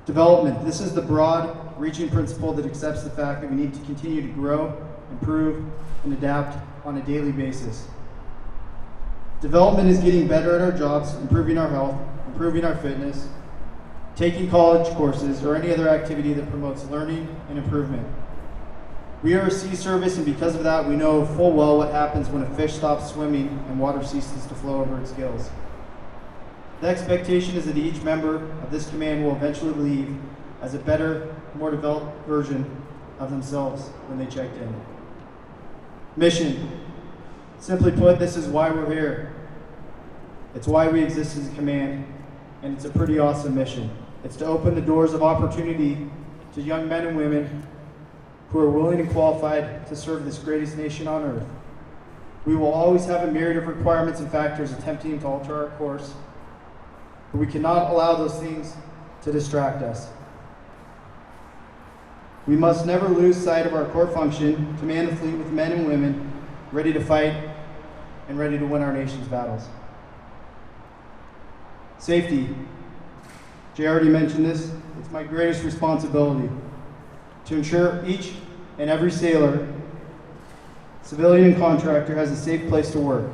Development. This is the broad, reaching principle that accepts the fact that we need to continue to grow, improve, and adapt on a daily basis. Development is getting better at our jobs, improving our health, improving our fitness, taking college courses, or any other activity that promotes learning and improvement. We are a sea service, and because of that, we know full well what happens when a fish stops swimming and water ceases to flow over its gills. The expectation is that each member of this command will eventually leave as a better, more developed version of themselves when they checked in. Mission. Simply put, this is why we're here. It's why we exist as a command, and it's a pretty awesome mission. It's to open the doors of opportunity to young men and women who are willing and qualified to serve this greatest nation on earth. We will always have a myriad of requirements and factors attempting to alter our course, but we cannot allow those things to distract us. We must never lose sight of our core function to man the fleet with men and women ready to fight and ready to win our nation's battles. Safety. Jay already mentioned this. It's my greatest responsibility to ensure each and every sailor, civilian and contractor, has a safe place to work.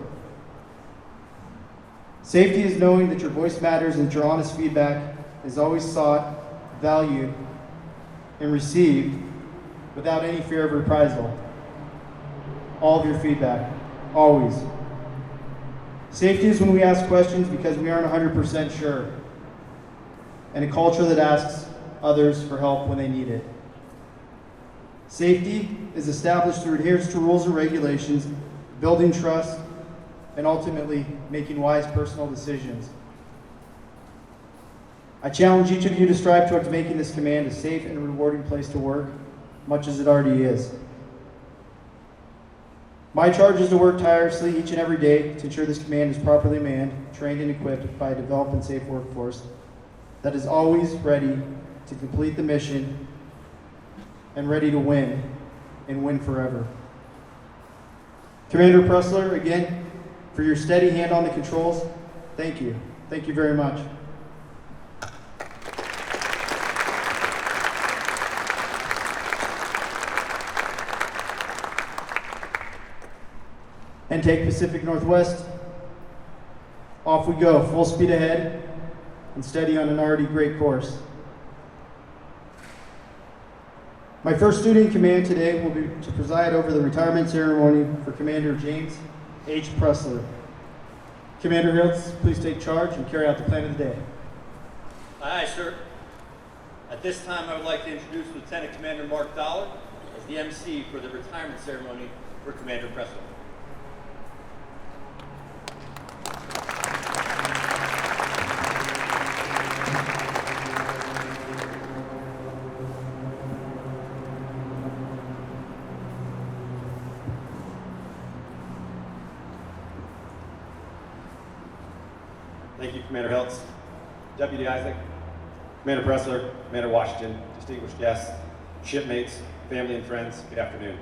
Safety is knowing that your voice matters and that your honest feedback is always sought, valued, and received without any fear of reprisal. All of your feedback, always. Safety is when we ask questions because we aren't 100% sure, and a culture that asks others for help when they need it. Safety is established through adherence to rules and regulations, building trust, and ultimately making wise personal decisions. I challenge each of you to strive towards making this command a safe and rewarding place to work, much as it already is. My charge is to work tirelessly each and every day to ensure this command is properly manned, trained, and equipped by a developed and safe workforce that is always ready to complete the mission and ready to win, and win forever. Commander Presler, again, for your steady hand on the controls, thank you. Thank you very much. And take Pacific Northwest. Off we go, full speed ahead, and steady on an already great course. My first duty in command today will be to preside over the retirement ceremony for Commander James H. Presler. Commander Hiltz, please take charge and carry out the plan of the day. Aye, sir. At this time, I would like to introduce Lieutenant Commander Mark Dollar as the MC for the retirement ceremony for Commander Presler. Thank you, Commander Hiltz, Deputy Isaac, Commander Presler, Commander Washington, distinguished guests, shipmates, family and friends, good afternoon.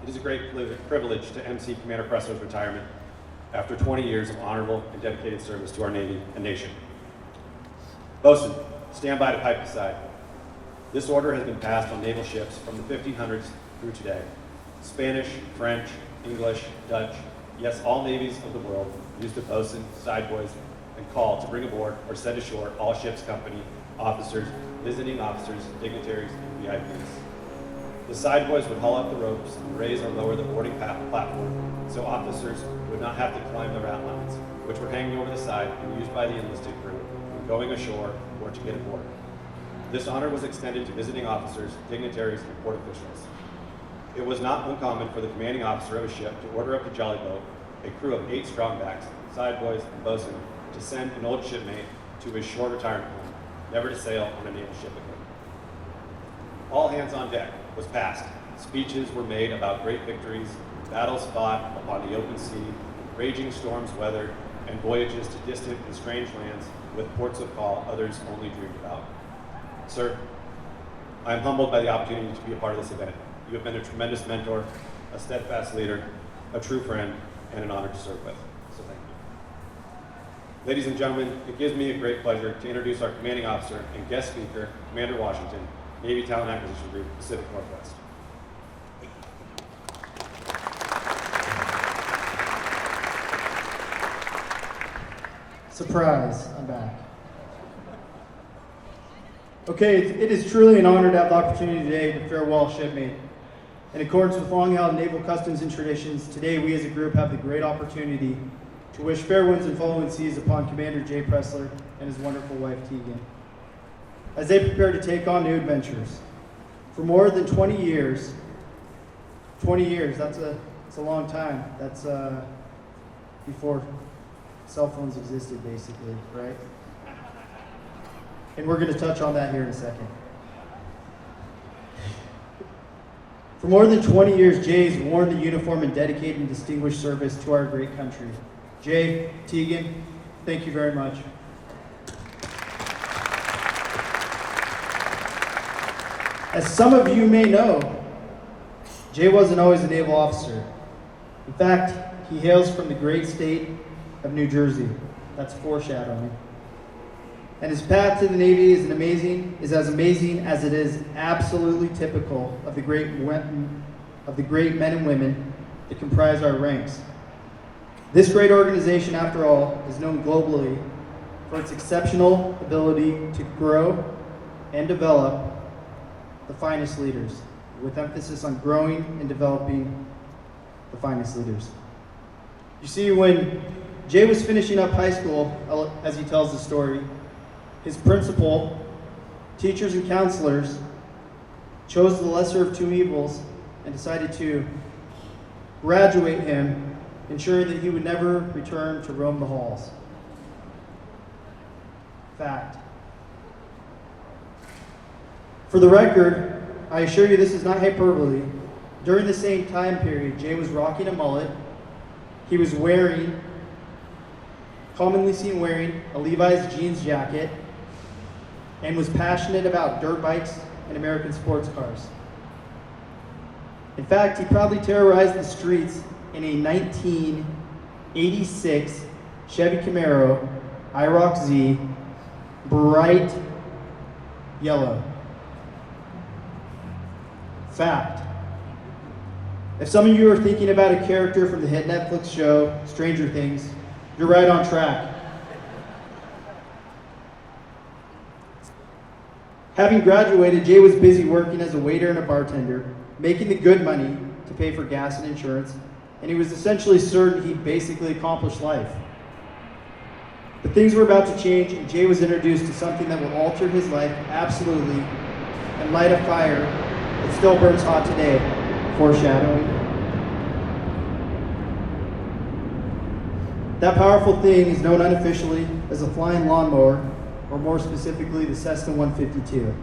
It is a great privilege to MC Commander Presler's retirement after 20 years of honorable and dedicated service to our Navy and nation. Bosun, stand by to pipe the side. This order has been passed on naval ships from the 1500s through today. Spanish, French, English, Dutch, yes, all navies of the world use the bosun, side boys, and call to bring aboard or send ashore all ship's company, officers, visiting officers, dignitaries, and VIPs. The side boys would haul up the ropes and raise or lower the boarding platform so officers would not have to climb the rat lines, which were hanging over the side and used by the enlisted crew when going ashore or to get aboard. This honor was extended to visiting officers, dignitaries, and port officials. It was not uncommon for the commanding officer of a ship to order up the jolly boat, a crew of 8 strongbacks, side boys, and bosun, to send an old shipmate to his shore retirement home, never to sail on a naval ship again. All hands on deck was passed. Speeches were made about great victories, battles fought upon the open sea, raging storms weathered, and voyages to distant and strange lands with ports of call others only dreamed about. Sir, I am humbled by the opportunity to be a part of this event. You have been a tremendous mentor, a steadfast leader, a true friend, and an honor to serve with. So thank you. Ladies and gentlemen, it gives me a great pleasure to introduce our commanding officer and guest speaker, Commander Washington, Navy Talent Acquisition Group, Pacific Northwest. Surprise, I'm back. Okay, it is truly an honor to have the opportunity today to farewell a shipmate. In accordance with long-held naval customs and traditions, today we as a group have the great opportunity to wish fair winds and following seas upon Commander Jay Presler and his wonderful wife Tegan, as they prepare to take on new adventures. For more than 20 years, that's a long time. That's before cell phones existed, basically, right? And we're going to touch on that here in a second. For more than 20 years, Jay has worn the uniform and dedicated and distinguished service to our great country. Jay, Tegan, thank you very much. As some of you may know, Jay wasn't always a naval officer. In fact, he hails from the great state of New Jersey. That's foreshadowing. And his path to the Navy is as amazing as it is absolutely typical of the great men and women that comprise our ranks. This great organization, after all, is known globally for its exceptional ability to grow and develop the finest leaders, with emphasis on growing and developing the finest leaders. You see, when Jay was finishing up high school, as he tells the story, his principal, teachers, and counselors chose the lesser of two evils and decided to graduate him, ensuring that he would never return to roam the halls. Fact. For the record, I assure you this is not hyperbole. During the same time period, Jay was rocking a mullet. He was commonly seen wearing a Levi's jeans jacket, and was passionate about dirt bikes and American sports cars. In fact, he proudly terrorized the streets in a 1986 Chevy Camaro IROC Z, bright yellow. Fact. If some of you are thinking about a character from the hit Netflix show Stranger Things, you're right on track. Having graduated, Jay was busy working as a waiter and a bartender, making the good money to pay for gas and insurance, and he was essentially certain he'd basically accomplished life. But things were about to change, and Jay was introduced to something that will alter his life absolutely and light a fire that still burns hot today. Foreshadowing. That powerful thing is known unofficially as a flying lawnmower, or more specifically, the Cessna 152.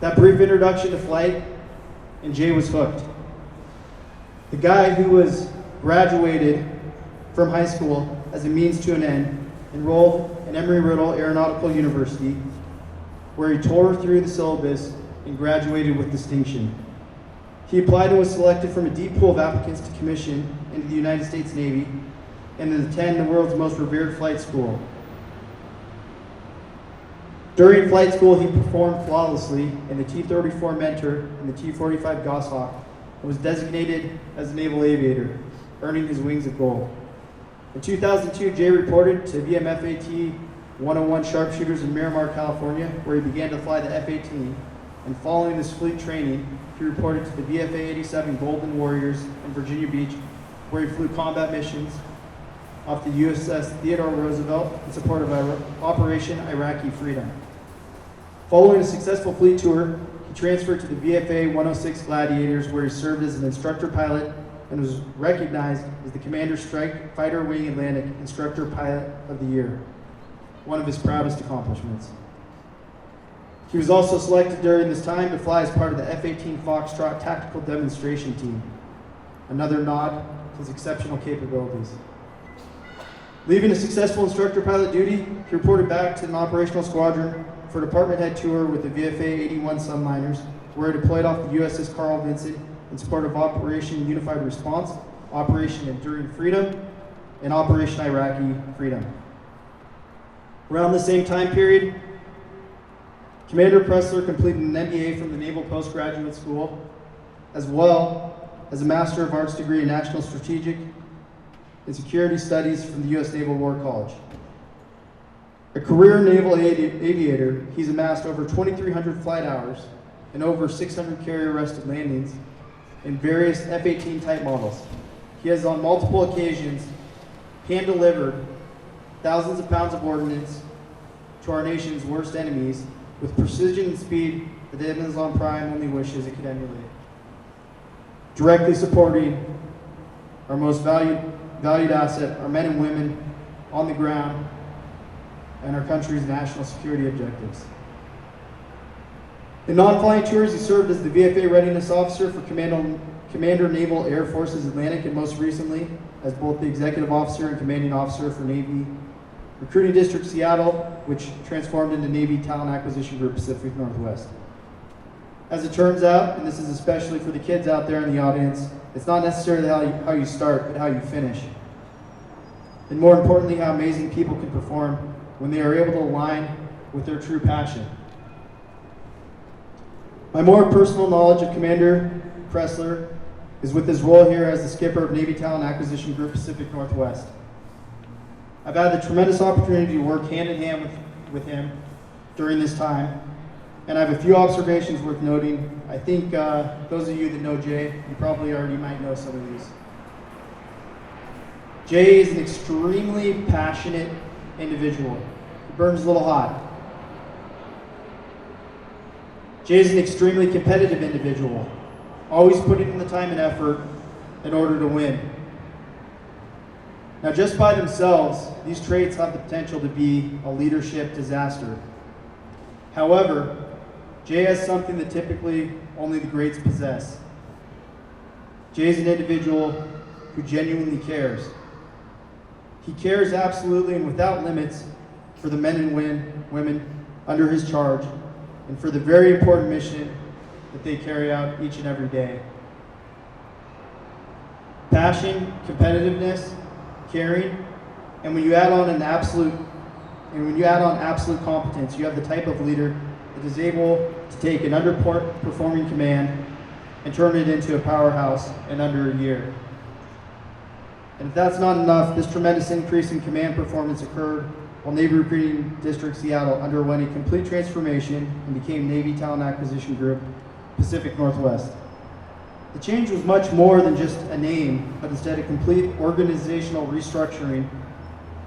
That brief introduction to flight, and Jay was hooked. The guy who was graduated from high school as a means to an end, enrolled in Embry-Riddle Aeronautical University, where he tore through the syllabus and graduated with distinction. He applied and was selected from a deep pool of applicants to commission into the United States Navy and to attend the world's most revered flight school. During flight school, he performed flawlessly in the T-34 Mentor and the T-45 Goshawk and was designated as a naval aviator, earning his wings of gold. In 2002, Jay reported to VMFAT 101 Sharpshooters in Miramar, California, where he began to fly the F-18, and following this fleet training, he reported to the VFA 87 Golden Warriors in Virginia Beach, where he flew combat missions off the USS Theodore Roosevelt in support of Operation Iraqi Freedom. Following a successful fleet tour, he transferred to the VFA 106 Gladiators, where he served as an instructor pilot and was recognized as the Commander Strike Fighter Wing Atlantic Instructor Pilot of the Year, one of his proudest accomplishments. He was also selected during this time to fly as part of the F-18 Foxtrot Tactical Demonstration Team, another nod to his exceptional capabilities. Leaving a successful instructor pilot duty, he reported back to an operational squadron for a department head tour with the VFA 81 subliners, where he deployed off the USS Carl Vinson in support of Operation Unified Response, Operation Enduring Freedom, and Operation Iraqi Freedom. Around the same time period, Commander Presler completed an MBA from the Naval Postgraduate School, as well as a Master of Arts degree in National Strategic and Security Studies from the U.S. Naval War College. A career naval aviator, he's amassed over 2,300 flight hours and over 600 carrier-arrested landings in various F-18 type models. He has on multiple occasions hand-delivered thousands of pounds of ordnance to our nation's worst enemies with precision and speed that the Amazon Prime only wishes it could emulate. Directly supporting our most valued asset, our men and women on the ground, and our country's national security objectives. In non-flying tours, he served as the VFA Readiness Officer for Commander Naval Air Forces Atlantic, and most recently as both the Executive Officer and Commanding Officer for Navy Recruiting District Seattle, which transformed into Navy Talent Acquisition Group Pacific Northwest. As it turns out, and this is especially for the kids out there in the audience, it's not necessarily how you start, but how you finish. And more importantly, how amazing people can perform when they are able to align with their true passion. My more personal knowledge of Commander Presler is with his role here as the skipper of Navy Talent Acquisition Group Pacific Northwest. I've had the tremendous opportunity to work hand in hand with him during this time, and I have a few observations worth noting. I think those of you that know Jay, you probably already might know some of these. Jay is an extremely passionate individual. He burns a little hot. Jay is an extremely competitive individual, always putting in the time and effort in order to win. Now, just by themselves, these traits have the potential to be a leadership disaster. However, Jay has something that typically only the greats possess. Jay is an individual who genuinely cares. He cares absolutely and without limits for the men and women under his charge and for the very important mission that they carry out each and every day. Passion, competitiveness, caring, and when you add on absolute competence, you have the type of leader that is able to take an underperforming command and turn it into a powerhouse in under a year. And if that's not enough, this tremendous increase in command performance occurred while Navy Recruiting District Seattle underwent a complete transformation and became Navy Talent Acquisition Group Pacific Northwest. The change was much more than just a name, but instead a complete organizational restructuring,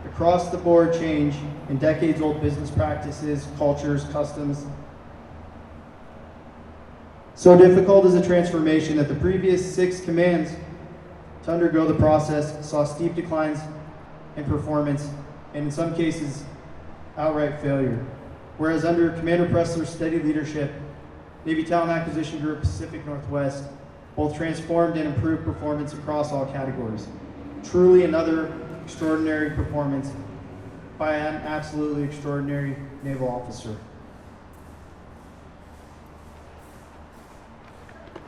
across the board change in decades-old business practices, cultures, customs. So difficult is the transformation that the previous 6 commands to undergo the process saw steep declines in performance and in some cases outright failure. Whereas under Commander Presler's steady leadership, Navy Talent Acquisition Group Pacific Northwest both transformed and improved performance across all categories. Truly another extraordinary performance by an absolutely extraordinary naval officer.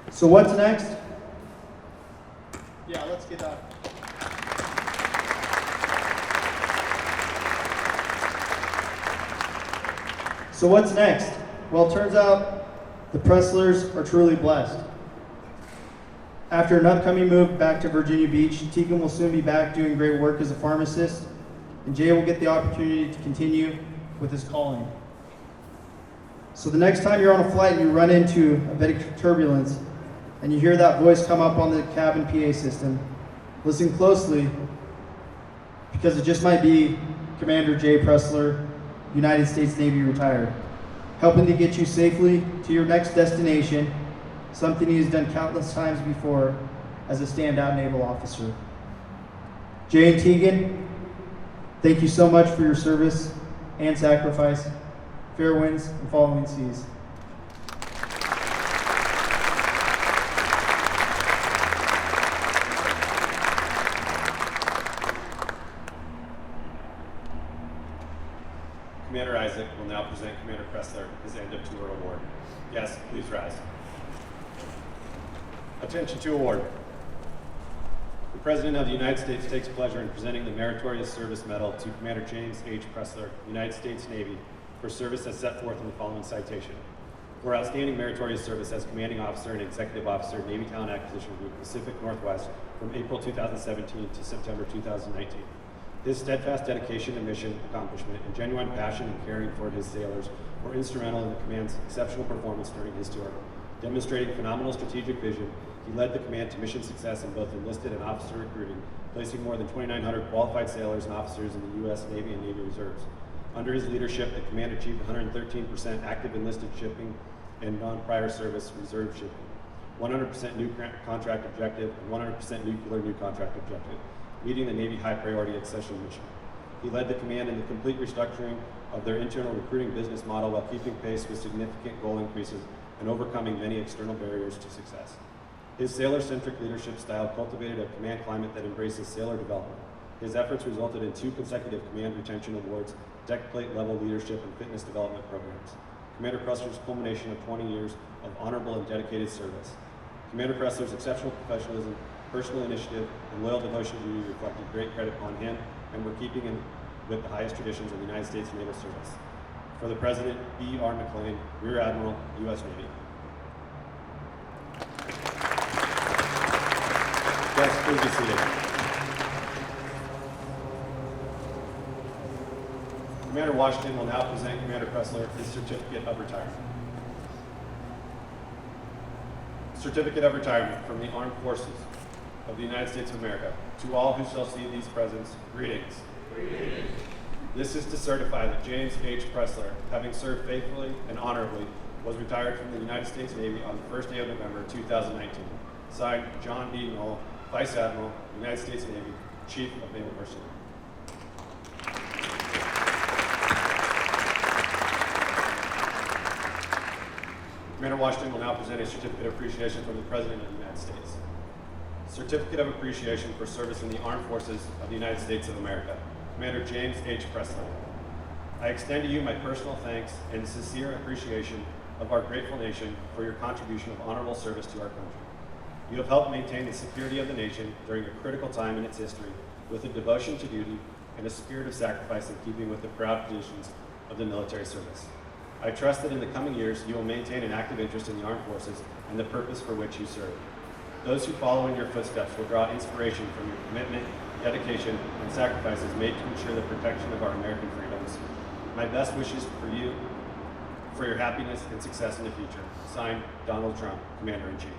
So what's next? Yeah, let's get that. So what's next? Well, it turns out the Preslers are truly blessed. After an upcoming move back to Virginia Beach, Tegan will soon be back doing great work as a pharmacist, and Jay will get the opportunity to continue with his calling. So the next time you're on a flight and you run into a bit of turbulence, and you hear that voice come up on the cabin PA system, listen closely, because it just might be Commander Jay Presler, United States Navy retired, helping to get you safely to your next destination, something he has done countless times before as a standout naval officer. Jay and Tegan, thank you so much for your service and sacrifice. Fair winds and following seas. Commander Isaac will now present Commander Presler his End of Tour Award. Yes, please rise. Attention to award. The President of the United States takes pleasure in presenting the Meritorious Service Medal to Commander James H. Presler, United States Navy, for service as set forth in the following citation. For outstanding meritorious service as Commanding Officer and Executive Officer, Navy Talent Acquisition Group Pacific Northwest from April 2017 to September 2019. His steadfast dedication to mission accomplishment and genuine passion and caring for his sailors were instrumental in the command's exceptional performance during his tour. Demonstrating phenomenal strategic vision, he led the command to mission success in both enlisted and officer recruiting, placing more than 2,900 qualified sailors and officers in the U.S. Navy and Navy Reserves. Under his leadership, the command achieved 113% active enlisted shipping and non-prior service reserve shipping, 100% new contract objective, and 100% nuclear new contract objective, meeting the Navy high priority accession mission. He led the command in the complete restructuring of their internal recruiting business model while keeping pace with significant goal increases and overcoming many external barriers to success. His sailor-centric leadership style cultivated a command climate that embraces sailor development. His efforts resulted in 2 consecutive command retention awards, deck plate level leadership, and fitness development programs. Commander Presler's culmination of 20 years of honorable and dedicated service. Commander Presler's exceptional professionalism, personal initiative, and loyal devotion to duty reflected great credit upon him and were with the highest traditions of the United States Naval Service. For the President, B.R. McLean, Rear Admiral, U.S. Navy. Guests, please be seated. Commander Washington will now present Commander Presler his Certificate of Retirement. Certificate of Retirement from the Armed Forces of the United States of America. To all who shall see these presents, greetings. Greetings. This is to certify that James H. Presler, having served faithfully and honorably, was retired from the United States Navy on the first day of November 2019. Signed, John D. Knoll, Vice Admiral, United States Navy, Chief of Naval Personnel. Commander Washington will now present a Certificate of Appreciation from the President of the United States. Certificate of Appreciation for Service in the Armed Forces of the United States of America. Commander James H. Presler. I extend to you my personal thanks and sincere appreciation of our grateful nation for your contribution of honorable service to our country. You have helped maintain the security of the nation during a critical time in its history with a devotion to duty and a spirit of sacrifice in keeping with the proud traditions of the military service. I trust that in the coming years you will maintain an active interest in the armed forces and the purpose for which you serve. Those who follow in your footsteps will draw inspiration from your commitment, dedication, and sacrifices made to ensure the protection of our American freedoms. My best wishes for you, for your happiness and success in the future. Signed, Donald Trump, Commander-in-Chief.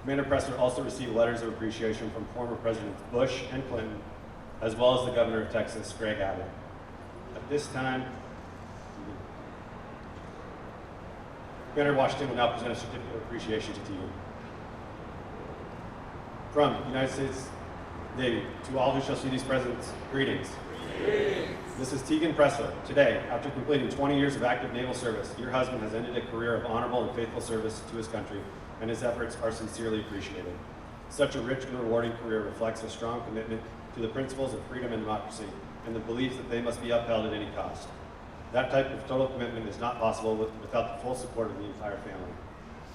Commander Presler also received letters of appreciation from former Presidents Bush and Clinton, as well as the Governor of Texas, Greg Abbott. At this time, Commander Washington will now present a Certificate of Appreciation to you. From the United States Navy, to all who shall see these presents, greetings. Greetings. This is Tegan Presler. Today, after completing 20 years of active naval service, your husband has ended a career of honorable and faithful service to his country, and his efforts are sincerely appreciated. Such a rich and rewarding career reflects a strong commitment to the principles of freedom and democracy, and the belief that they must be upheld at any cost. That type of total commitment is not possible without the full support of the entire family.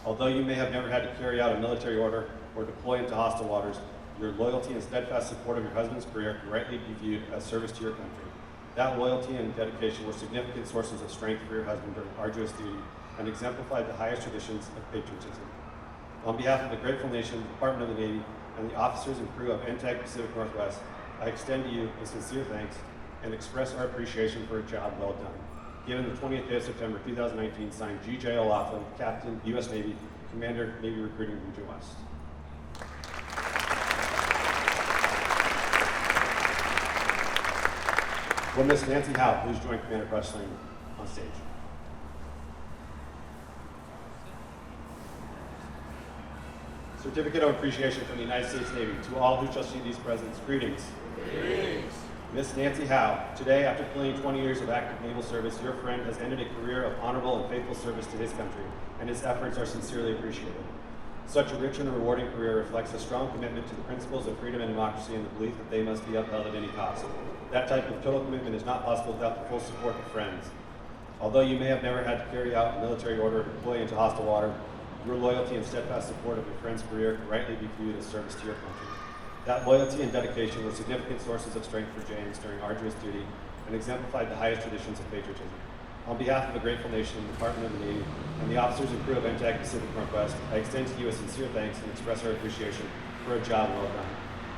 Although you may have never had to carry out a military order or deploy into hostile waters, your loyalty and steadfast support of your husband's career can rightly be viewed as service to your country. That loyalty and dedication were significant sources of strength for your husband during arduous duty and exemplified the highest traditions of patriotism. On behalf of the grateful nation, the Department of the Navy, and the officers and crew of NTAG Pacific Northwest, I extend to you a sincere thanks and express our appreciation for a job well done. Given the 20th day of September 2019, signed G.J. O'Loughlin, Captain, U.S. Navy, Commander, Navy Recruiting Region West. Will Miss Nancy Howe please join Commander Presler on stage? Certificate of Appreciation from the United States Navy. To all who shall see these presents, greetings. Greetings. Miss Nancy Howe, today, after completing 20 years of active naval service, your friend has ended a career of honorable and faithful service to his country, and his efforts are sincerely appreciated. Such a rich and rewarding career reflects a strong commitment to the principles of freedom and democracy and the belief that they must be upheld at any cost. That type of total commitment is not possible without the full support of friends. Although you may have never had to carry out a military order or deploy into hostile water, your loyalty and steadfast support of your friend's career can rightly be viewed as service to your country. That loyalty and dedication were significant sources of strength for James during arduous duty and exemplified the highest traditions of patriotism. On behalf of the grateful nation, the Department of the Navy, and the officers and crew of NTAG Pacific Northwest, I extend to you a sincere thanks and express our appreciation for a job well done.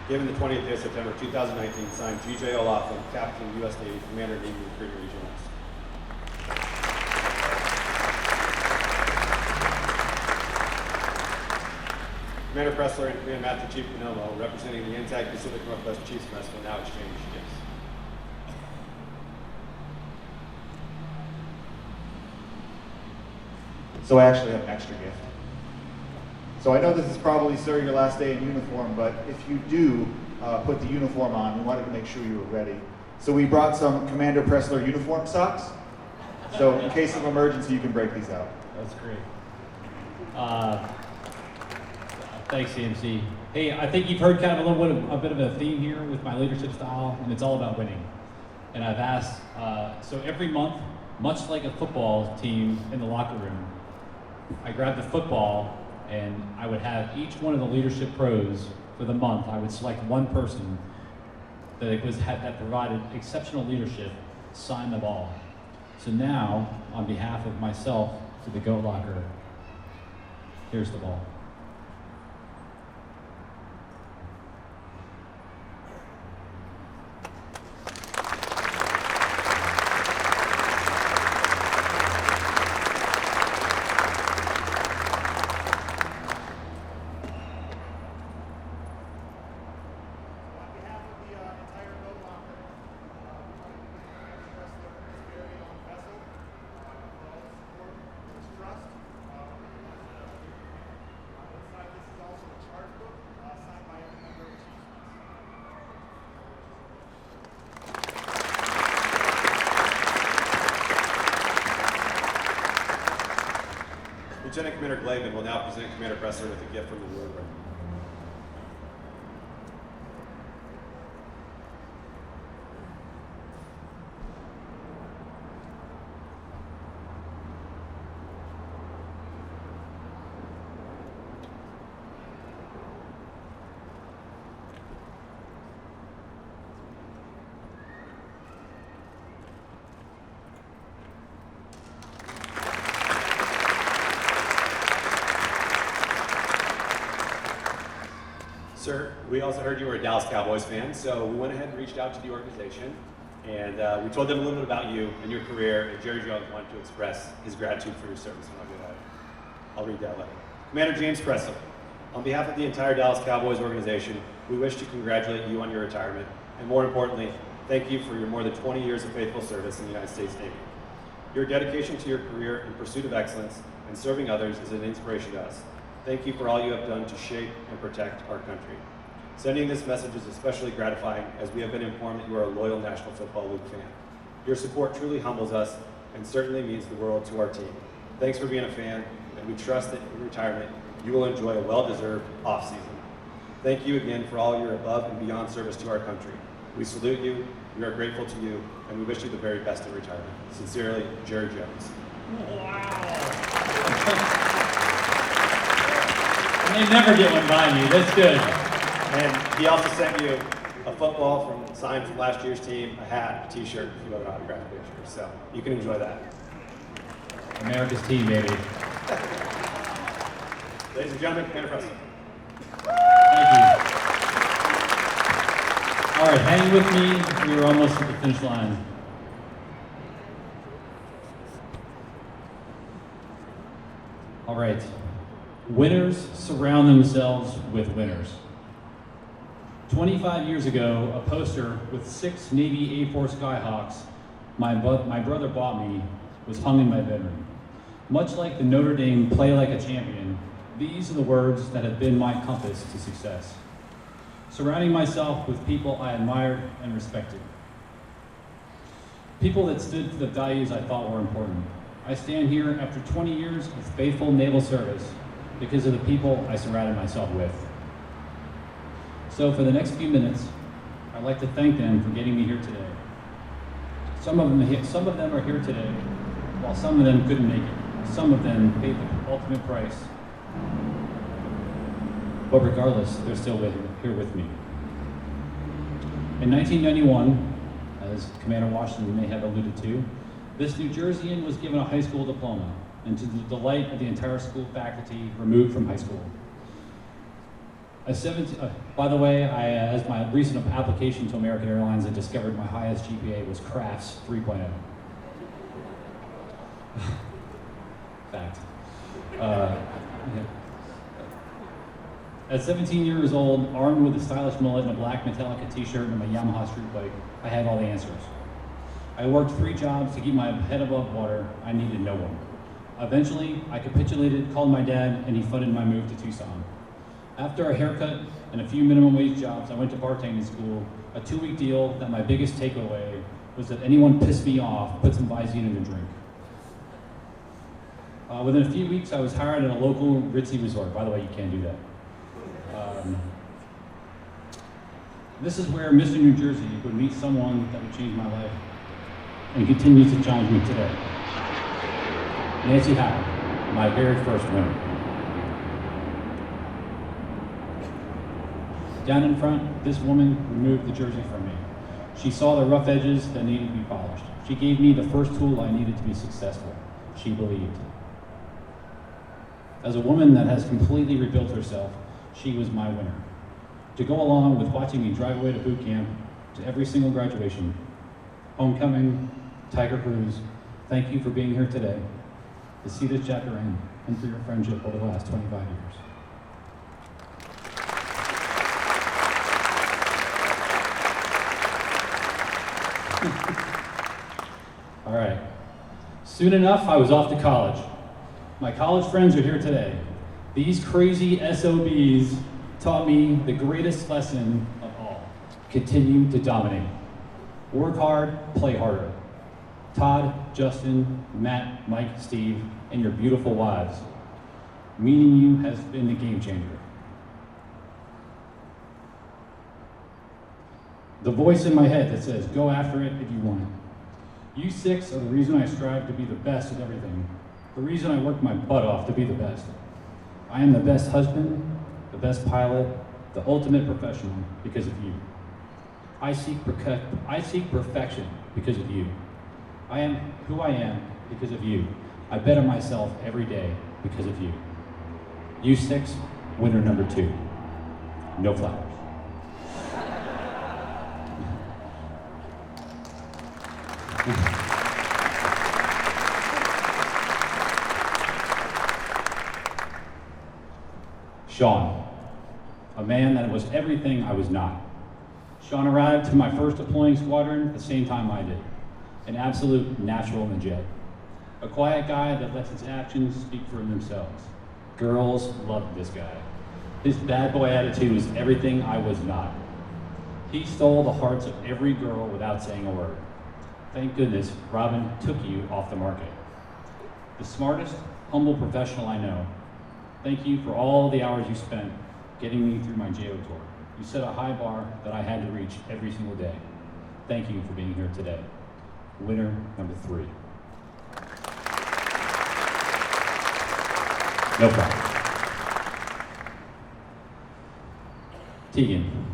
Given the 20th day of September 2019, signed G.J. O'Loughlin, Captain, U.S. Navy, Commander, Navy Recruiting Region West. Commander Presler and Command Master Chief Canomo, representing the NTAG Pacific Northwest Chiefs Mess, will now exchange gifts. So I actually have an extra gift. So I know this is probably, sir, your last day in uniform, but if you do put the uniform on, we wanted to make sure you were ready. So we brought some Commander Presler uniform socks. So in case of emergency, you can break these out. That's great. Thanks, CMC. Hey, I think you've heard kind of a bit of a theme here with my leadership style, and it's all about winning. And I've asked, so every month, much like a football team in the locker room, I grab the football And I would have each one of the leadership pros for the month. I would select one person that provided exceptional leadership, sign the ball. So now, on behalf of myself to the Goat Locker, here's the ball. Lieutenant Commander Glavin will now present Commander Presler with a gift from the War Room. Sir, we also heard you were a Dallas Cowboys fan, so we went ahead and reached out to the organization, and we told them a little bit about you and your career, and Jerry Jones wanted to express his gratitude for your service, and I'll do that. I'll read that letter. Commander James Presler, on behalf of the entire Dallas Cowboys organization, we wish to congratulate you on your retirement, and more importantly, thank you for your more than 20 years of faithful service in the United States Navy. Your dedication to your career in pursuit of excellence and serving others is an inspiration to us. Thank you for all you have done to shape and protect our country. Sending this message is especially gratifying as we have been informed that you are a loyal National Football League fan. Your support truly humbles us and certainly means the world to our team. Thanks for being a fan, and we trust that in retirement you will enjoy a well-deserved off-season. Thank you again for all your above and beyond service to our country. We salute you, we are grateful to you, and we wish you the very best in retirement. Sincerely, Jerry Jones. They never get one by me. That's good. And he also sent you a football signed from last year's team, a hat, a t-shirt, a few other autographed pictures. So you can enjoy that. America's team, baby. Ladies and gentlemen, Commander Presler. Thank you. All right, hang with me. We are almost at the finish line. All right. Winners surround themselves with winners. 25 years ago, a poster with 6 Navy A4 Skyhawks my brother bought me was hung in my bedroom. Much like the Notre Dame "Play Like a Champion," these are the words that have been my compass to success. Surrounding myself with people I admired and respected. People that stood for the values I thought were important. I stand here after 20 years of faithful naval service because of the people I surrounded myself with. So for the next few minutes, I'd like to thank them for getting me here today. Some of them are here today, while some of them couldn't make it. Some of them paid the ultimate price. But regardless, they're still here with me. In 1991, as Commander Washington may have alluded to, this New Jerseyan was given a high school diploma, and to the delight of the entire school faculty, removed from high school. By the way, as my recent application to American Airlines, I discovered my highest GPA was Crafts 3.0. Fact. At 17 years old, armed with a stylish mullet and a black Metallica t-shirt and my Yamaha street bike, I had all the answers. I worked 3 jobs to keep my head above water. I needed no one. Eventually, I capitulated, called my dad, and he funded my move to Tucson. After a haircut and a few minimum wage jobs, I went to bartending school, a 2-week deal that my biggest takeaway was that anyone pissed me off, put some Visine in a drink. Within a few weeks, I was hired at a local ritzy resort. By the way, you can't do that. This is where Mr. New Jersey would meet someone that would change my life and continues to challenge me today. Nancy Howe, my very first winner. Down in front, this woman removed the jersey from me. She saw the rough edges that needed to be polished. She gave me the first tool I needed to be successful. She believed. As a woman that has completely rebuilt herself, she was my winner. To go along with watching me drive away to boot camp, to every single graduation, homecoming, Tiger Cruise, thank you for being here today, to see this chapter end, and for your friendship over the last 25 years. All right. Soon enough, I was off to college. My college friends are here today. These crazy SOBs taught me the greatest lesson of all. Continue to dominate. Work hard, play harder. Todd, Justin, Matt, Mike, Steve, and your beautiful wives. Meeting you has been the game changer. The voice in my head that says, go after it if you want it. You six are the reason I strive to be the best at everything. The reason I work my butt off to be the best. I am the best husband, the best pilot, the ultimate professional because of you. I seek perfection because of you. I am who I am because of you. I better myself every day because of you. You six, winner number 2. No flowers. Sean, a man that was everything I was not. Sean arrived to my first deploying squadron the same time I did. An absolute natural in the jet. A quiet guy that lets his actions speak for themselves. Girls loved this guy. His bad boy attitude was everything I was not. He stole the hearts of every girl without saying a word. Thank goodness Robin took you off the market. The smartest, humble professional I know. Thank you for all the hours you spent getting me through my JO tour. You set a high bar that I had to reach every single day. Thank you for being here today. Winner number 3. No problem. Tegan,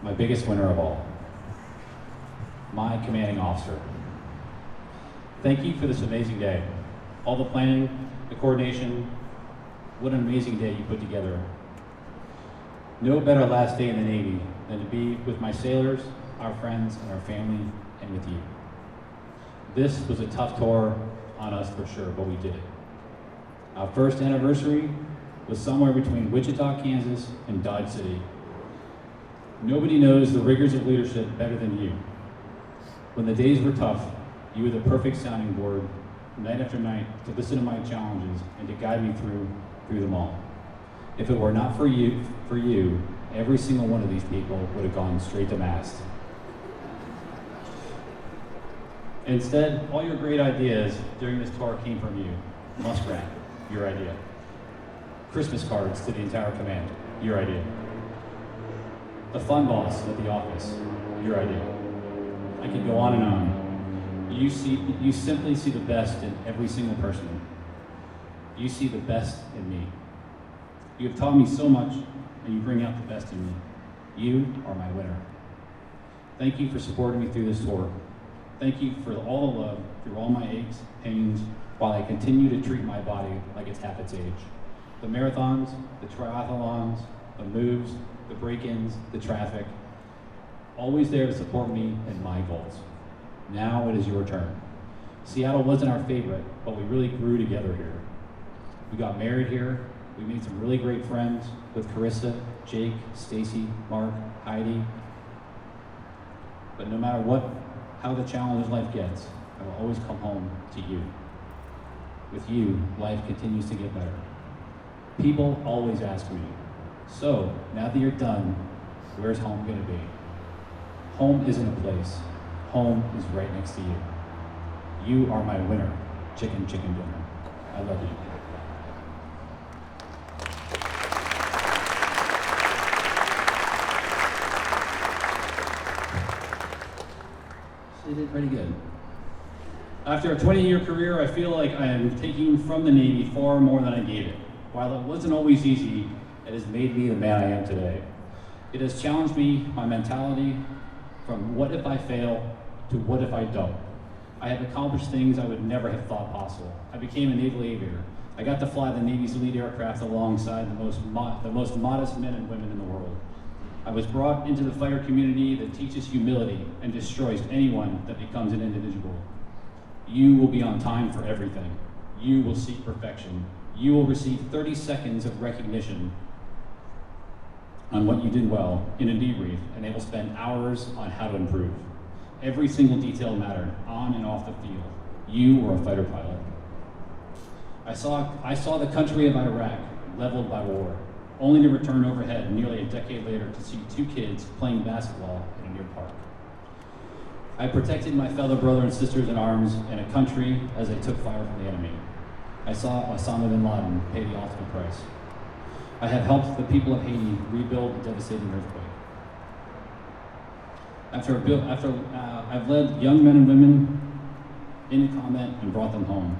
my biggest winner of all. My commanding officer. Thank you for this amazing day. All the planning, the coordination, what an amazing day you put together. No better last day in the Navy than to be with my sailors, our friends, and our family, and with you. This was a tough tour on us for sure, but we did it. Our first anniversary was somewhere between Wichita, Kansas, and Dodge City. Nobody knows the rigors of leadership better than you. When the days were tough, you were the perfect sounding board, night after night, to listen to my challenges and to guide me through them all. If it were not for you, every single one of these people would have gone straight to mast. Instead, all your great ideas during this tour came from you. Muskrat, your idea. Christmas cards to the entire command, your idea. The fun boss at the office, your idea. I could go on and on. You simply see the best in every single person. You see the best in me. You have taught me so much, and you bring out the best in me. You are my winner. Thank you for supporting me through this tour. Thank you for all the love through all my aches, pains, while I continue to treat my body like it's half its age. The marathons, the triathlons, the moves, the break-ins, the traffic, always there to support me and my goals. Now it is your turn. Seattle wasn't our favorite, but we really grew together here. We got married here. We made some really great friends with Carissa, Jake, Stacy, Mark, Heidi. But no matter how the challenges life gets, I will always come home to you. With you, life continues to get better. People always ask me, so now that you're done, where's home gonna be? Home isn't a place. Home is right next to you. You are my winner. Chicken dinner. I love you. She did pretty good. After a 20-year career, I feel like I am taking from the Navy far more than I gave it. While it wasn't always easy, it has made me the man I am today. It has challenged me, my mentality, from what if I fail to what if I don't. I have accomplished things I would never have thought possible. I became a naval aviator. I got to fly the Navy's elite aircraft alongside the most modest men and women in the world. I was brought into the fighter community that teaches humility and destroys anyone that becomes an individual. You will be on time for everything. You will seek perfection. You will receive 30 seconds of recognition on what you did well in a debrief, and they will spend hours on how to improve. Every single detail mattered, on and off the field. You were a fighter pilot. I saw the country of Iraq leveled by war, only to return overhead nearly a decade later to see 2 kids playing basketball in a near park. I protected my fellow brothers and sisters in arms in a country as they took fire from the enemy. I saw Osama bin Laden pay the ultimate price. I have helped the people of Haiti rebuild the devastating earthquake. I've led young men and women in combat and brought them home.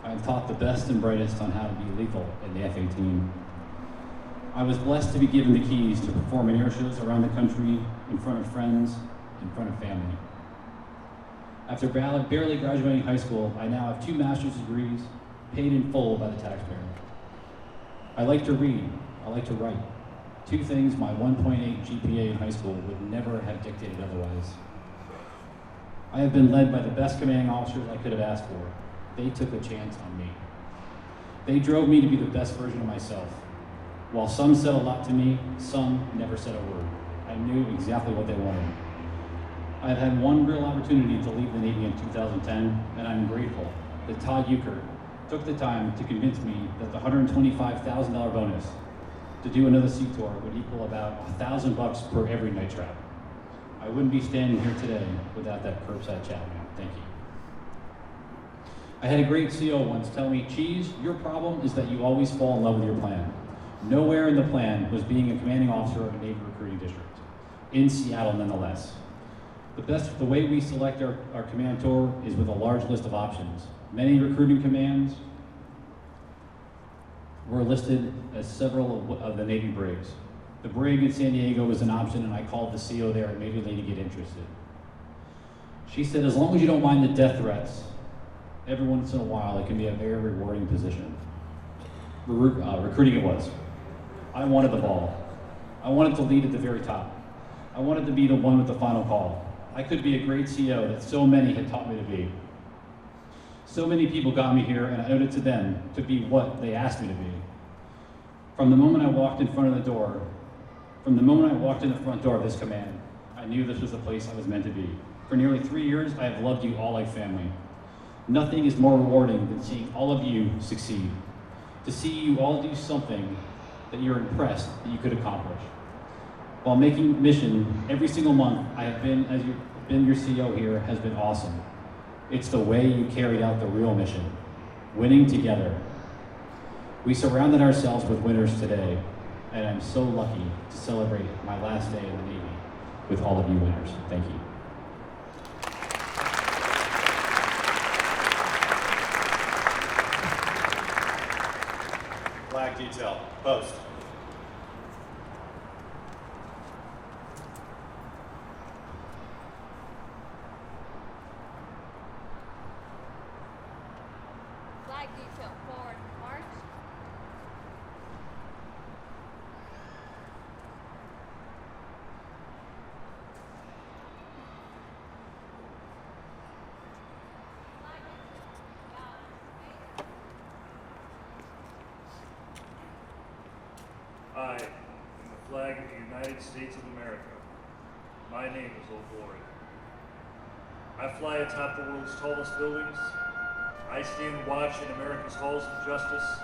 I have taught the best and brightest on how to be lethal in the F-18. I was blessed to be given the keys to perform in air shows around the country, in front of friends, in front of family. After barely graduating high school, I now have 2 master's degrees, paid in full by the taxpayer. I like to read, I like to write. 2 things my 1.8 GPA in high school would never have dictated otherwise. I have been led by the best commanding officers I could have asked for. They took a chance on me. They drove me to be the best version of myself. While some said a lot to me, some never said a word. I knew exactly what they wanted. I have had one real opportunity to leave the Navy in 2010, and I'm grateful that Todd Euchre took the time to convince me that the $125,000 bonus to do another sea tour would equal about $1,000 per every night trap. I wouldn't be standing here today without that curbside chat, man. Thank you. I had a great CO once tell me, Cheese, your problem is that you always fall in love with your plan. Nowhere in the plan was being a commanding officer of a Navy recruiting district. In Seattle, nonetheless. The way we select our command tour is with a large list of options. Many recruiting commands were listed as several of the Navy brigs. The brig in San Diego was an option, and I called the CO there immediately to get interested. She said, as long as you don't mind the death threats, every once in a while it can be a very rewarding position. Recruiting it was. I wanted the ball. I wanted to lead at the very top. I wanted to be the one with the final call. I could be a great CO that so many had taught me to be. So many people got me here, and I owed it to them to be what they asked me to be. From the moment I walked in the front door of this command, I knew this was the place I was meant to be. For nearly 3 years, I have loved you all like family. Nothing is more rewarding than seeing all of you succeed. To see you all do something that you're impressed that you could accomplish. While making mission every single month, as you've been your CO here, has been awesome. It's the way you carried out the real mission, winning together. We surrounded ourselves with winners today, and I'm so lucky to celebrate my last day in the Navy with all of you winners. Thank you. Flag detail, post. Flag detail forward, march. Flag detail, I am the flag of the United States of America. My name is Old Glory. I fly atop the world's tallest buildings. I stand watch in America's halls of justice.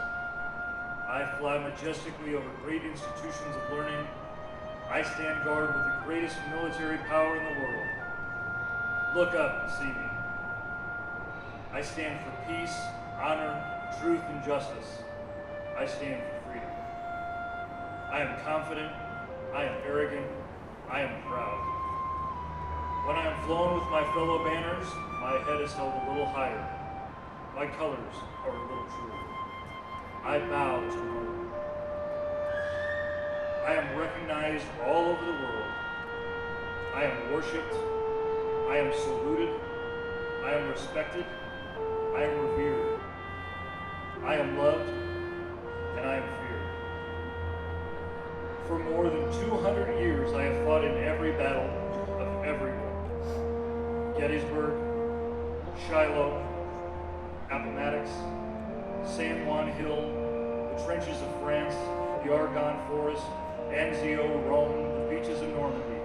I fly majestically over great institutions of learning. I stand guard with the greatest military power in the world. Look up and see me. I stand for peace, honor, truth, and justice. I stand for freedom. I am confident, I am arrogant, I am proud. When I am flown with my fellow banners, my head is held a little higher. My colors are a little truer. I bow to no one. I am recognized all over the world. I am worshipped. I am saluted. I am respected. I am revered. I am loved, and I am feared. For more than 200 years, I have fought in every battle of every war. Gettysburg, Shiloh, Appomattox, San Juan Hill, the trenches of France, the Argonne Forest, Anzio, Rome, the beaches of Normandy,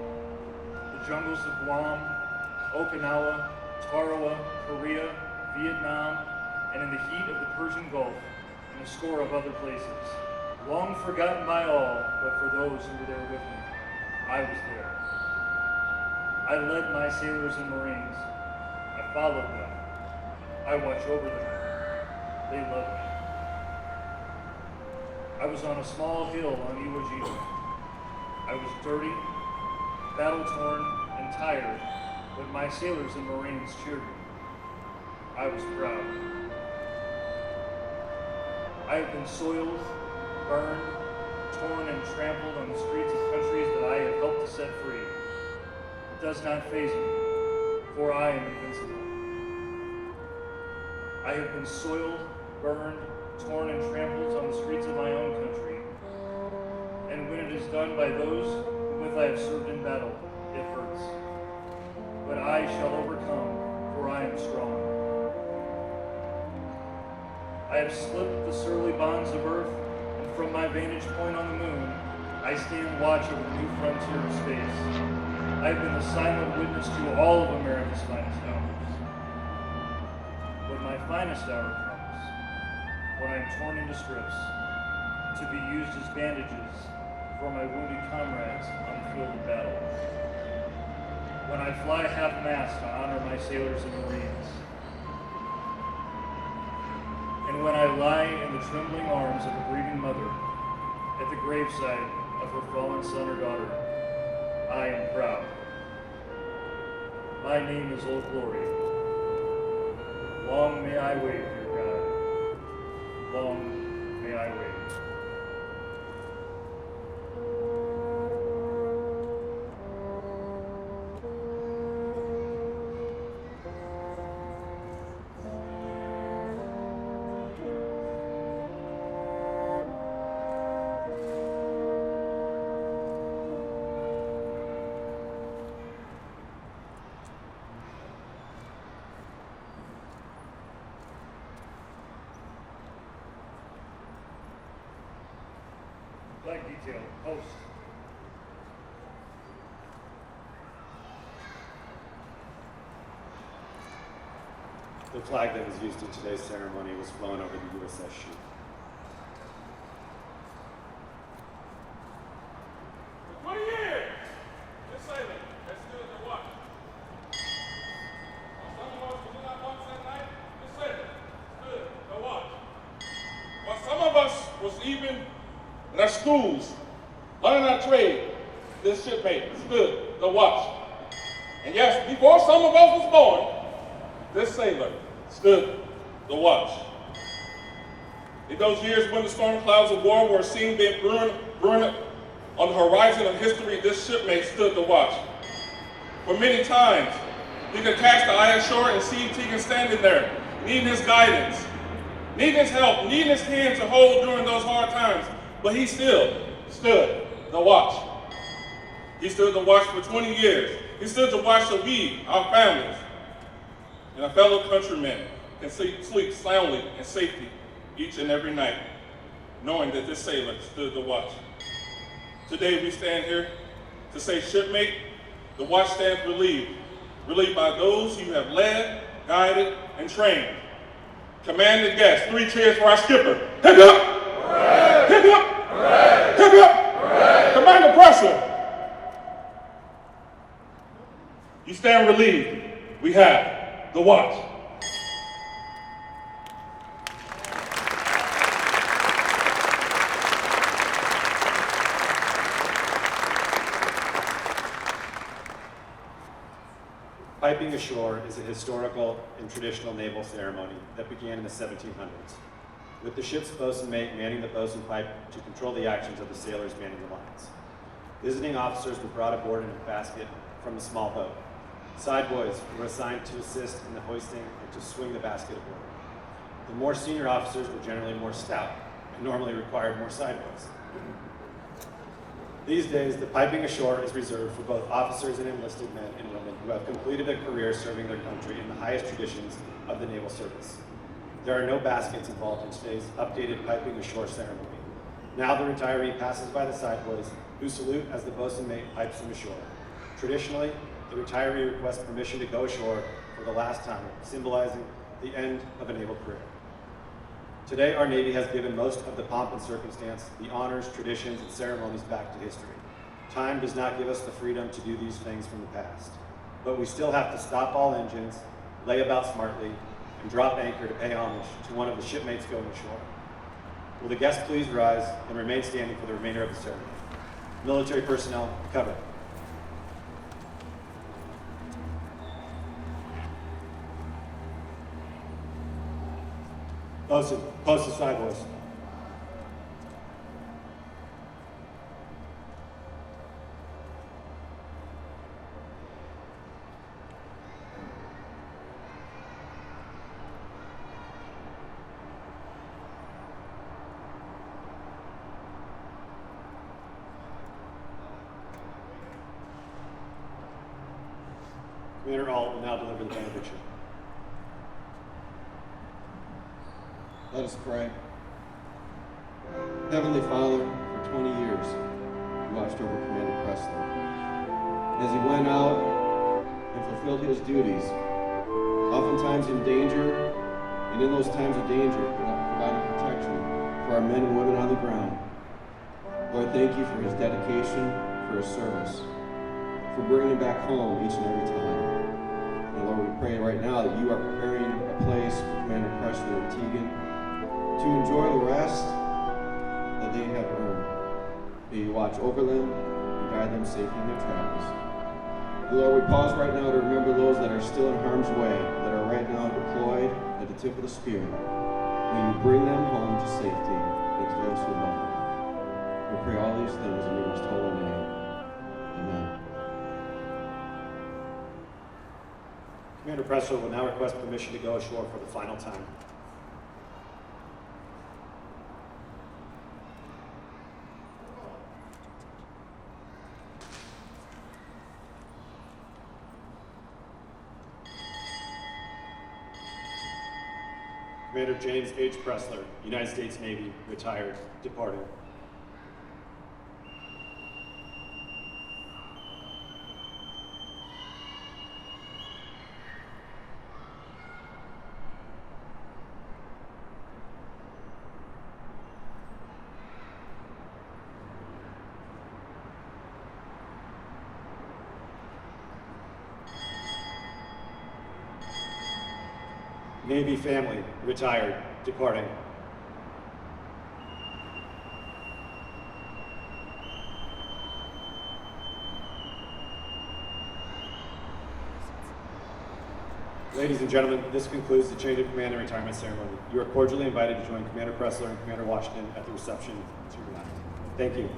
the jungles of Guam, Okinawa, Tarawa, Korea, Vietnam, and in the heat of the Persian Gulf, and a score of other places. Long forgotten by all, but for those who were there with me, I was there. I led my sailors and Marines. I followed them. I watch over them. They loved me. I was on a small hill on Iwo Jima. I was dirty, battle-torn, and tired, but my sailors and Marines cheered me. I was proud. I have been soiled, burned, torn, and trampled on the streets of countries that I have helped to set free. It does not faze me, for I am invincible. I have been soiled, burned, torn, and trampled on the streets of my own country. And when it is done by those with I have served in battle, it hurts. But I shall overcome, for I am strong. I have slipped the surly bonds of earth, and from my vantage point on the moon, I stand watch over the new frontier of space. I have been the silent witness to all of America's finest hours. But my finest hour comes when I am torn into strips to be used as bandages for my wounded comrades on the field of battle. When I fly half-mast to honor my sailors and Marines. And when I lie in the trembling arms of a grieving mother at the graveside of her fallen son or daughter, I am proud. My name is Old Glory. Long may I wait, dear God. Long may I wait. Flag detail, post. The flag that was used in today's ceremony was flown over the USS Shoot. For 20 years, this sailor has stood at the watch. While some of us was in our bunks at night, this sailor stood at the watch. While some of us was even in our schools, learning our trade, this shipmate stood the watch. And yes, before some of us was born, this sailor stood the watch. In those years when the storm clouds of war were seen being brewing on the horizon of history, this shipmate stood the watch. For many times, he could catch the eye ashore and see Tegan standing there, needing his guidance, needing his help, needing his hand to hold during those hard times, but he still stood the watch. He stood the watch for 20 years. He stood the watch so we, our families, and our fellow countrymen can sleep soundly in safety each and every night, knowing that this sailor stood the watch. Today we stand here to say, shipmate, the watch stands relieved by those you have led, guided, and trained. Command the guests, 3 cheers for our skipper. Hip up! Hip up! Hip up! Commander Presler, you stand relieved. We have the watch. Piping ashore is a historical and traditional naval ceremony that began in the 1700s. with the ship's bosun mate manning the bosun pipe to control the actions of the sailors manning the lines. Visiting officers were brought aboard in a basket from the small boat. Side boys were assigned to assist in the hoisting and to swing the basket aboard. The more senior officers were generally more stout and normally required more side boys. These days, the piping ashore is reserved for both officers and enlisted men and women who have completed a career serving their country in the highest traditions of the naval service. There are no baskets involved in today's updated piping ashore ceremony. Now the retiree passes by the side boys, who salute as the bosun mate pipes him ashore. Traditionally, the retiree requests permission to go ashore for the last time, symbolizing the end of a naval career. Today, our Navy has given most of the pomp and circumstance, the honors, traditions, and ceremonies back to history. Time does not give us the freedom to do these things from the past, but we still have to stop all engines, lay about smartly, and drop anchor to pay homage to one of the shipmates going ashore. Will the guests please rise and remain standing for the remainder of the ceremony? Military personnel, cover. Bosun, post the side boys. Commander Alt will now deliver the benediction. Let us pray. Heavenly Father, for 20 years, you watched over Commander Presler. As he went out and fulfilled his duties, oftentimes in danger, and in those times of danger, providing protection for our men and women on the ground. Lord, thank you for his dedication, for his service, for bringing him back home each and every time. And Lord, we pray right now that you are preparing a place for Commander Presler and Tegan to enjoy the rest that they have earned. May you watch over them and guide them safely in their travels. And Lord, we pause right now to remember those that are still in harm's way, that are right now deployed at the tip of the spear. May you bring them home to safety and to those who love them. We pray all these things in your most holy name. Amen. Commander Presler will now request permission to go ashore for the final time. Commander James H. Presler, United States Navy, retired, departing. Navy family, retired, departing. Ladies and gentlemen, this concludes the change of command and retirement ceremony. You are cordially invited to join Commander Presler and Commander Washington at the reception to your left. Thank you.